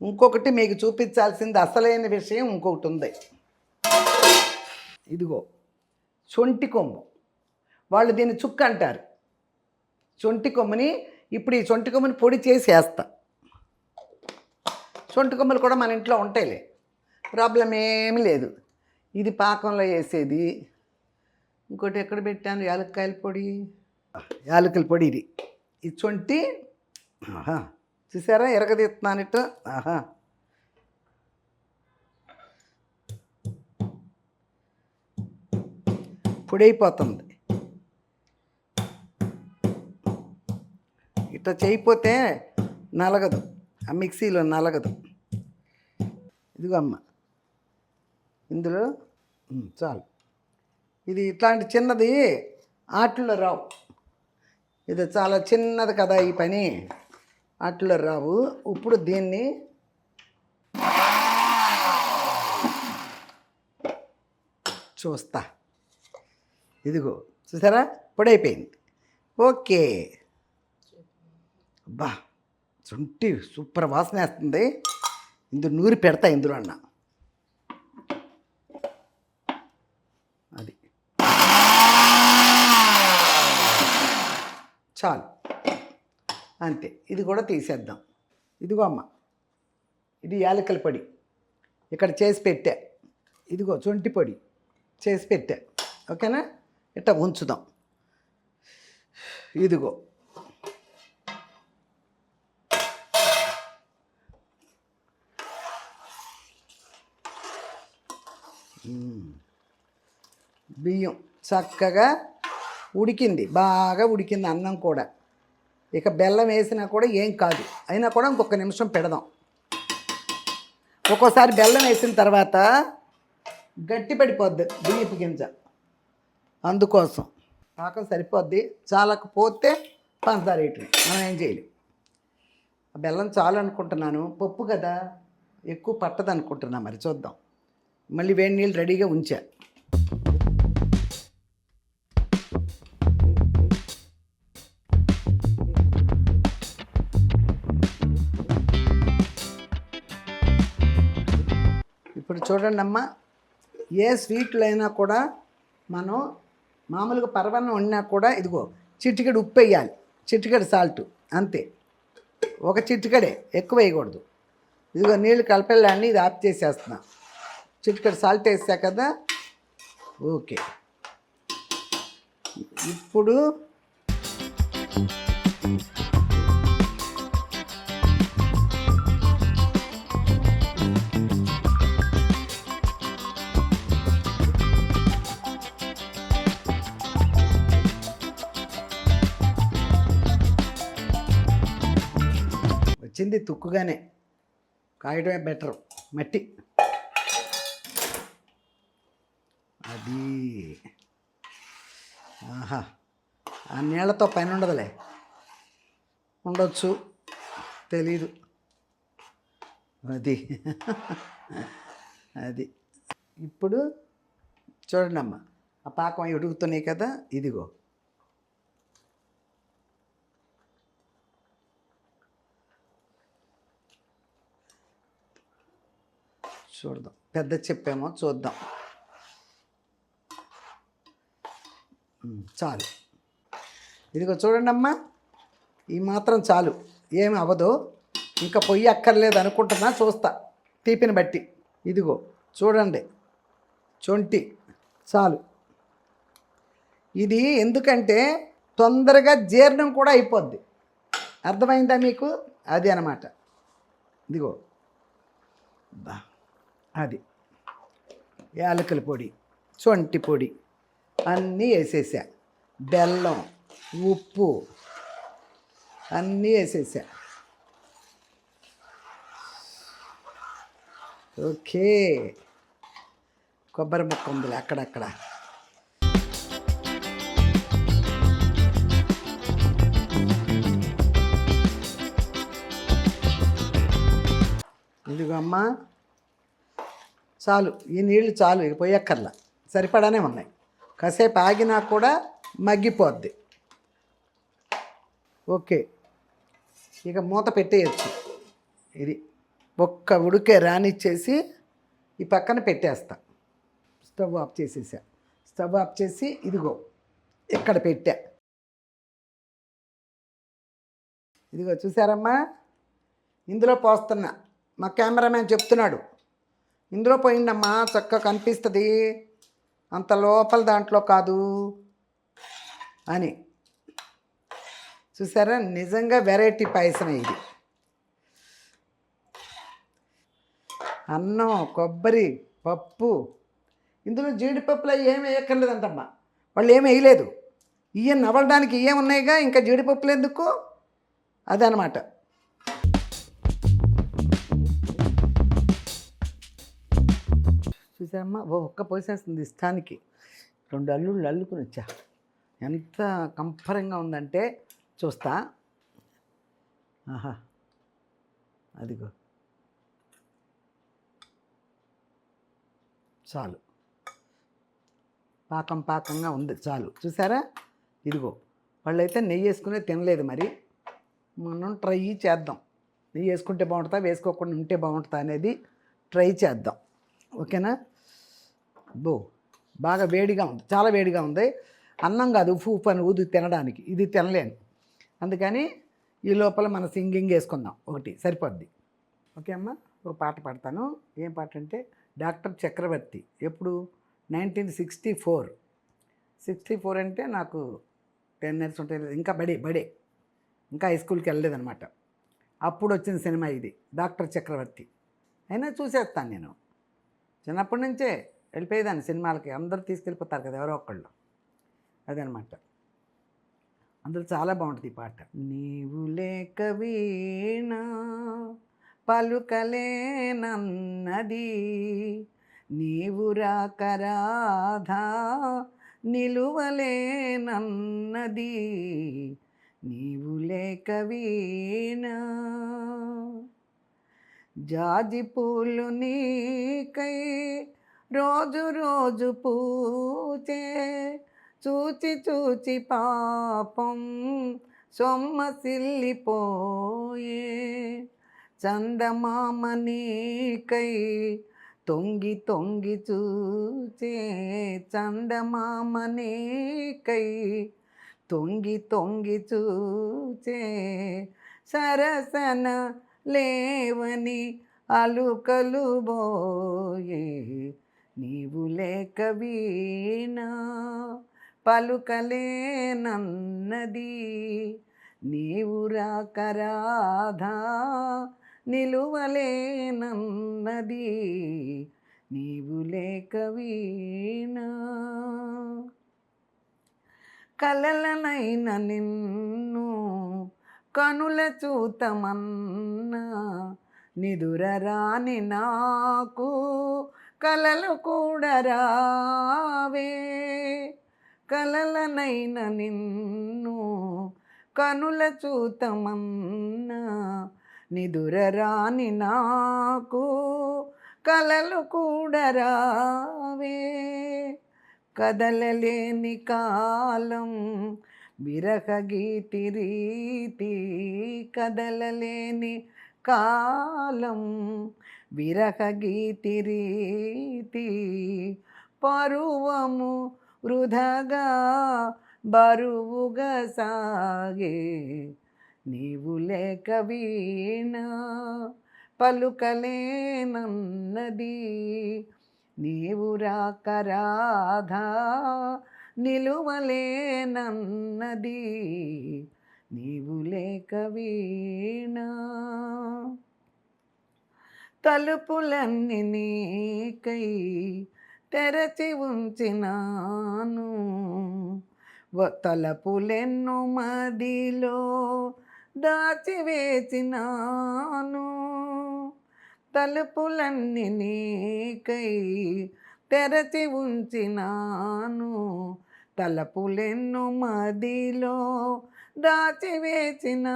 ఇంకొకటి మీకు చూపించాల్సింది అసలైన విషయం ఇంకొకటి ఉంది. ఇదిగో సొంటి కొమ్ము, వాళ్ళు దీన్ని చుక్క అంటారు. సొంటి కొమ్ముని ఇప్పుడు ఈ సొంటి కొమ్ముని పొడి చేసి వేస్తా. సొంటి కొమ్మలు కూడా మన ఇంట్లో ఉంటాయిలే, ప్రాబ్లం ఏమీ లేదు. ఇది పాకంలో వేసేది. ఇంకోటి ఎక్కడ పెట్టాను, యాలక్కాయల పొడి, యాలకుల పొడి. ఇది సొంటి. చూసారా ఎరగదీస్తున్నానిట్టు. పొడి అయిపోతుంది. ఇట్లా చేయకపోతే నలగదు, ఆ మిక్సీలో నలగదు. ఇదిగో అమ్మ, ఇందులో చాలు. ఇది ఇట్లాంటి చిన్నది ఆటల్లో రావు. ఇది చాలా చిన్నది కదా ఈ పని, ఆటల్లో రావు. ఇప్పుడు దీన్ని చూస్తా. ఇదిగో చూసారా పొడైపోయింది. ఓకే. అబ్బా శుంఠి సూపర్ వాసన వేస్తుంది. ఇందులో నూరి పెడతా ఇందులో అన్న. అది చాలు అంతే. ఇది కూడా తీసేద్దాం. ఇదిగో అమ్మ, ఇది యాలకుల పొడి ఇక్కడ చేసి పెట్టా. ఇదిగో శొంఠి పొడి చేసి పెట్టా. ఓకేనా, ఇట్లా ఉంచుదాం. ఇదిగో బియ్యం చక్కగా ఉడికింది, బాగా ఉడికింది అన్నం కూడా. ఇక బెల్లం వేసినా కూడా ఏం కాదు, అయినా కూడా ఇంకొక నిమిషం పెడదాం. ఒక్కోసారి బెల్లం వేసిన తర్వాత గట్టి పడిపోద్ది బియ్యపు గింజ, అందుకోసం పాకం సరిపోద్ది. చాలకపోతే పంచదార వేయటం, మనం ఏం చేయలేం. బెల్లం చాలు అనుకుంటున్నాను, పప్పు కదా ఎక్కువ పట్టదు అనుకుంటున్నా. మరి చూద్దాం. మళ్ళీ వేడి నీళ్ళు రెడీగా ఉంచా. ఇప్పుడు చూడండి అమ్మ, ఏ స్వీట్లు అయినా కూడా మనం మామూలుగా పరవన్నం వండినా కూడా ఇదిగో చిటికెడు ఉప్పు వేయాలి, చిటికెడు సాల్ట్ అంతే. ఒక చిటికెడే, ఎక్కువ వేయకూడదు. ఇదిగో నీళ్ళు కలపెళ్ళాన్ని ఇది ఆఫ్ చేసేస్తున్నా. చిటికెడు సాల్ట్ వేసా కదా. ఓకే. ఇప్పుడు వచ్చింది తుక్కుగానే, కాయడమే బెటరు. మట్టి అది. ఆహా, ఆ నీళ్ళతో పని ఉండదులే, ఉండొచ్చు, తెలీదు. అది అది ఇప్పుడు చూడండమ్మా, ఆ పాకం ఉడుకుతున్నాయి కదా, ఇదిగో చూద్దాం, పెద్ద చెప్పేమో చూద్దాం. చాలు, ఇదిగో చూడండమ్మా, ఈ మాత్రం చాలు, ఏమి అవ్వదు. ఇంకా పొయ్యి అక్కర్లేదు అనుకుంటున్నా, చూస్తా తీపిని బట్టి. ఇదిగో చూడండి, చొంటి చాలు. ఇది ఎందుకంటే తొందరగా జీర్ణం కూడా అయిపోద్ది, అర్థమైందా మీకు? అది అన్నమాట. ఇదిగో అది యాలకుల పొడి, సొంటి పొడి అన్నీ వేసేసా, బెల్లం, ఉప్పు అన్నీ వేసేసా. ఓకే, కొబ్బరి ముక్క ఉందిలే అక్కడక్కడ. ఇదిగో అమ్మా, చాలు, ఈ నీళ్ళు చాలు, ఇక పోయక్కర్లా, సరిపడానే ఉన్నాయి. కాసేపు ఆగినా కూడా మగ్గిపోద్ది. ఓకే, ఇక మూత పెట్టేయచ్చు. ఇది ఒక్క ఉడికే రానిచ్చేసి ఈ పక్కన పెట్టేస్తా. స్టవ్ ఆఫ్ చేసేసా. స్టవ్ ఆఫ్ చేసి ఇదిగో ఇక్కడ పెట్టా. ఇదిగో చూసారమ్మా, ఇందులో పోస్తున్నా. మా కెమెరామ్యాన్ చెప్తున్నాడు, ఇందులో పోయిందమ్మా, చక్కగా కనిపిస్తుంది, అంత లోపల దాంట్లో కాదు అని. చూసారా, నిజంగా వెరైటీ పాయసం ఇది. అన్నం, కొబ్బరి, పప్పు, ఇందులో జీడిపప్పులు ఏమి వేయక్కర్లేదంటమ్మా, వాళ్ళు ఏమి వేయలేదు. ఇయ్యం నవ్వడానికి ఏమున్నాయిగా, ఇంకా జీడిపప్పులు ఎందుకు, అదనమాట. చూసామ్మా, ఒక్క పోసేస్తుంది ఇష్టానికి. 2 అల్లుళ్ళు అల్లుకుని వచ్చా, ఎంత కంఫరంగా ఉందంటే చూస్తా. ఆహా, అదిగో చాలు, పాకంగా ఉంది, చాలు. చూసారా, ఇదిగో వాళ్ళైతే నెయ్యి వేసుకునే తినలేదు, మరి మనం ట్రై చేద్దాం. నెయ్యి వేసుకుంటే బాగుంటుందా, వేసుకోకుండా ఉంటే బాగుంటుందా అనేది ట్రై చేద్దాం. ఓకేనా? బాగా వేడిగా ఉంది, చాలా వేడిగా ఉంది. అన్నం కాదు, ఉప్పు అని ఊది తినడానికి, ఇది తినలేను. అందుకని ఈ లోపల మన సింగింగ్ వేసుకుందాం, ఒకటి సరిపోద్ది. ఓకే అమ్మ, ఒక పాట పాడతాను. ఏం పాట అంటే డాక్టర్ చక్రవర్తి. ఎప్పుడు? 1964. 64 అంటే నాకు 10 ఇయర్స్ ఉంటాయి, ఇంకా బడే ఇంకా హై స్కూల్కి వెళ్ళలేదనమాట. అప్పుడు వచ్చిన సినిమా ఇది, డాక్టర్ చక్రవర్తి. అయినా చూసేస్తాను నేను, చిన్నప్పటి నుంచే వెళ్ళిపోయేదాన్ని సినిమాలకి. అందరూ తీసుకెళ్ళిపోతారు కదా ఎవరో ఒకళ్ళు, అదనమాట. అందులో చాలా బాగుంటుంది ఈ పాట. నీవు లేక వీణా పలుకలేనన్నది, నీవు రాక రాధా నిలువలేనన్నది, నీవు లేక వీణా. జాజి పూలు నీకై రోజు రోజు పూచే, చూచి చూచి పాపం సొమ్మసిల్లిపోయే, చందమామ నీకై తొంగి తొంగి చూచే, చందమామ నీకై తొంగి తొంగి చూచే, సరసన లేవని అలుకలు బోయే, నీవు లేక వీణా పలుకలేనన్నది, నీవు రాక రాధా నిలువలేనన్నది, నీవు లేక వీణా. కలలనైన నిన్ను కనుల చూతమన్నా, నిదుర రాని నాకు కలలు కూడా రావే. కలలనైన నిన్ను కనుల చూతమన్నా, నిదురరాని నాకు కలలు కూడా రావే, కదలలేని కాలం విరహ గీతి రీతి, కదలలేని కాలం విరహ గీతి రీతి, పరువము వృధగా బరువుగా సాగే, నీవు లేక వీణ పలుకలేనన్నది, నీవు రాక రాధా నిలువలేనన్నది, నీవు లేక వీణ. తలుపులన్నీ నీకై తెరచి ఉంచినాను, తలపులెన్నో మదిలో దాచివేసినాను, తలుపులన్నీ నీకై తెరచి ఉంచినాను, తలపులెన్నో మదిలో దాచివేసినాను,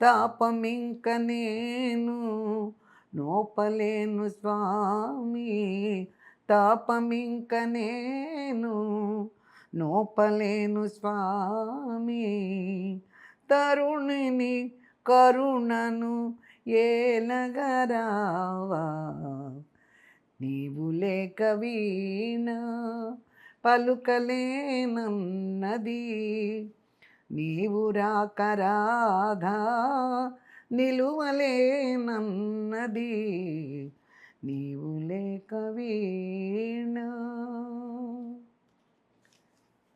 తాపమింక నేను నోపలేను స్వామి, తాపమింక నేను నోపలేను స్వామి, తరుణిని కరుణను ఏలగరావా, నీవు లేక వీణ పలుకలేనన్నది, నీవు రాక రాధా నిలువలేనన్నది, నీవు లేక వీణ.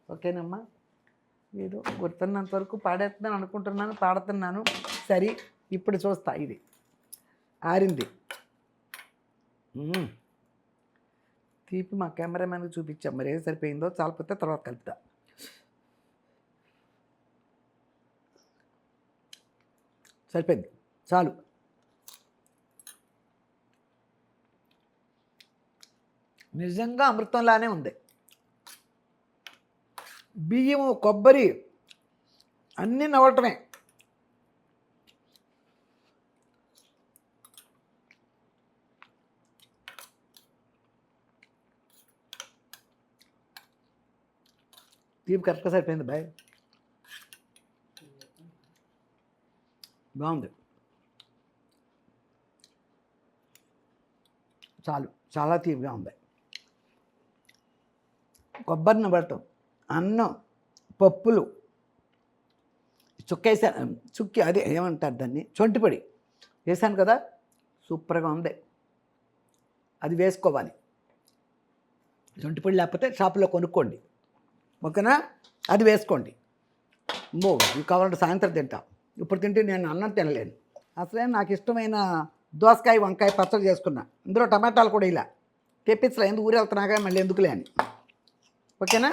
ఓకేనమ్మా, ఏదో గుర్తున్నంత వరకు పాడేస్తున్నాను అనుకుంటున్నాను, పాడుతున్నాను. సరే, ఇప్పుడు చూస్తా. ఇది ఆరింది. తీపి మా కెమెరామెన్కి చూపించాం, మరి ఏం సరిపోయిందో చాలపోతే తర్వాత కలుపుతా. సరిపోయింది, చాలు. నిజంగా అమృతంలానే ఉంది. బియ్యము, కొబ్బరి అన్నీ నవ్వటమే. తీపి కరెక్ట్గా సరిపోయింది బాయ్, బాగుంది. చాలు, చాలా తీపిగా ఉంది. కొబ్బరిని పడతాం, అన్నం, పప్పులు, చుక్కేసాను, చుక్కి అదే ఏమంటారు దాన్ని, చొంటిపొడి వేసాను కదా, సూపర్గా ఉంది. అది వేసుకోవాలి. చొంటిపొడి లేకపోతే షాపులో కొనుక్కోండి, ఓకేనా? అది వేసుకోండి. ఇవి కావాలంటే సాయంత్రం తింటాం, ఇప్పుడు తింటే నేను అన్నం తినలేను. అసలే నాకు ఇష్టమైన దోసకాయ వంకాయ పచ్చడి చేసుకున్నా, ఇందులో టమాటాలు కూడా ఇలా తెప్పించలే, ఎందుకు ఊరు వెళ్తున్నాగా మళ్ళీ ఎందుకులే అని. ఓకేనా?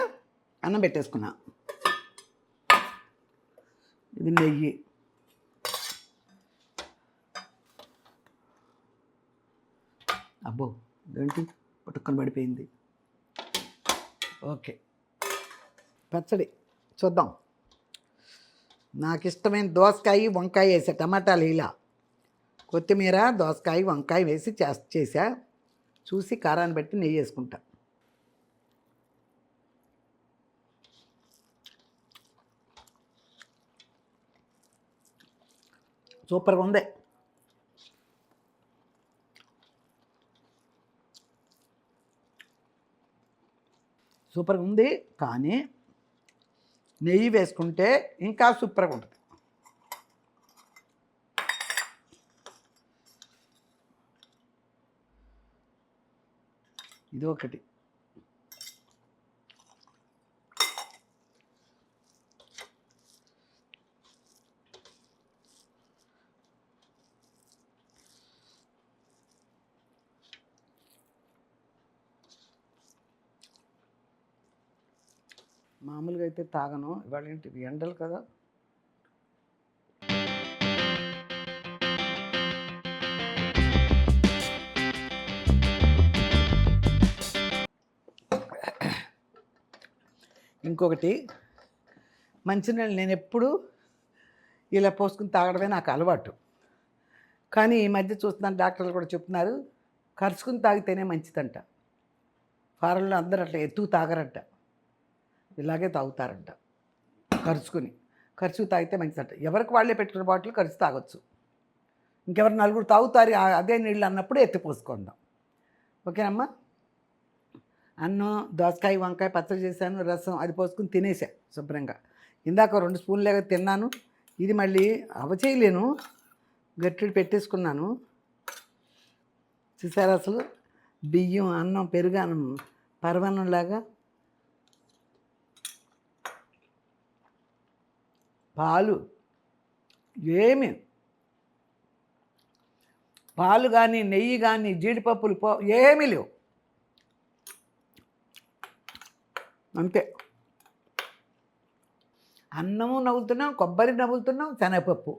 అన్నం పెట్టేసుకున్నా. ఇది నెయ్యి, అబ్బో ఏంటి పట్టుకొని పడిపోయింది. ఓకే, పచ్చడి చూద్దాం. నాకు ఇష్టమైన దోసకాయ వంకాయ వేసా, టమాటాలు ఇలా, కొత్తిమీర, దోసకాయ వంకాయ వేసి చేసా. చూసి కారాన్ని బట్టి నెయ్యి వేసుకుంటా. సూపర్గా ఉంది. సూపర్గా ఉంది, కానీ నెయ్యి వేసుకుంటే ఇంకా సూపర్గా ఉంటుంది. ఇది ఒకటి. మామూలుగా అయితే తాగను, ఇవాళ ఏంటి ఎండలు కదా. ఇంకొకటి, మంచినీళ్ళు నేను ఎప్పుడు ఇలా పోసుకుని తాగడమే నాకు అలవాటు. కానీ ఈ మధ్య చూస్తున్నాను డాక్టర్లు కూడా చెప్తున్నారు కరుచుకుని తాగితేనే మంచిదంట. ఫారెన్లో అందరూ అట్లా ఎత్తుకు తాగరంట, ఇలాగే తాగుతారంట ఖర్చు తాగితే మంచిదంట. ఎవరికి వాళ్ళే పెట్టుకున్న బాటిల్ ఖర్చు తాగొచ్చు. ఇంకెవరు నలుగురు తాగుతారు అదే నీళ్ళు అన్నప్పుడు ఎత్తి పోసుకుందాం. ఓకేనమ్మా. అన్నం దోసకాయ వంకాయ పచ్చడి చేశాను, రసం అది పోసుకుని తినేసా శుభ్రంగా. ఇందాక 2 స్పూన్లేగా తిన్నాను. ఇది మళ్ళీ అవచేయలేను, గట్టిడి పెట్టేసుకున్నాను. చూసారా అసలు బియ్యం అన్నం పెరుగన్నం పరమాన్నంలాగా. పాలు పాలు కానీ నెయ్యి కానీ జీడిపప్పులు ఏమీ లేవు, అంతే. అన్నము నవ్వుతున్నాం, కొబ్బరి నవ్వుతున్నాం, శనగపప్పు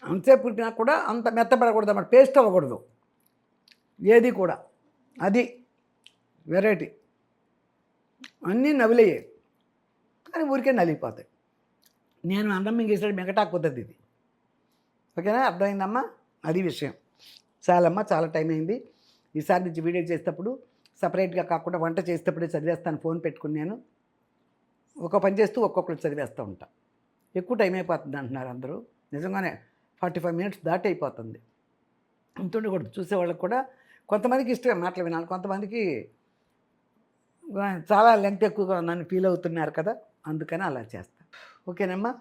అంతసేపు పుట్టినా కూడా అంత మెత్తపడకూడదు అన్నమాట, పేస్ట్ అవ్వకూడదు ఏది కూడా. అది వెరైటీ. అన్నీ నవిలయ్యాయి కానీ ఊరికే నలిగిపోతాయి. నేను అన్నం మింగేసాడు మిగటాకుతుంది ఇది. ఓకేనా, అర్థమైందమ్మా? అది విషయం. చాలమ్మా, చాలా టైం అయింది. ఈసారి నుంచి వీడియో చేసేటప్పుడు సపరేట్గా కాకుండా వంట చేసేటప్పుడే చదివేస్తాను, ఫోన్ పెట్టుకుని. నేను ఒక పని చేస్తూ ఒక్కొక్కరు చదివేస్తూ ఉంటా. ఎక్కువ టైం అయిపోతుంది అంటున్నారు అందరూ. నిజంగానే 45 మినిట్స్ దాటి అయిపోతుంది. అంత ఉండకూడదు. చూసేవాళ్ళకి కూడా కొంతమందికి ఇష్టమే మాటలు వినాలి, కొంతమందికి చాలా లెంగ్త్ ఎక్కువగా ఉందని ఫీల్ అవుతున్నారు కదా, అందుకని అలా చేస్తాను. ఓకేనమ్మా.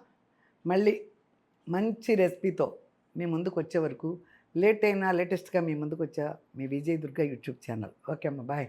మళ్ళీ మంచి రెసిపీతో మీ ముందుకు వచ్చే వరకు లేట్ అయినా లేటెస్ట్గా మీ ముందుకు వచ్చా మీ Vijay Durga YouTube channel. Okay అమ్మా, బాయ్.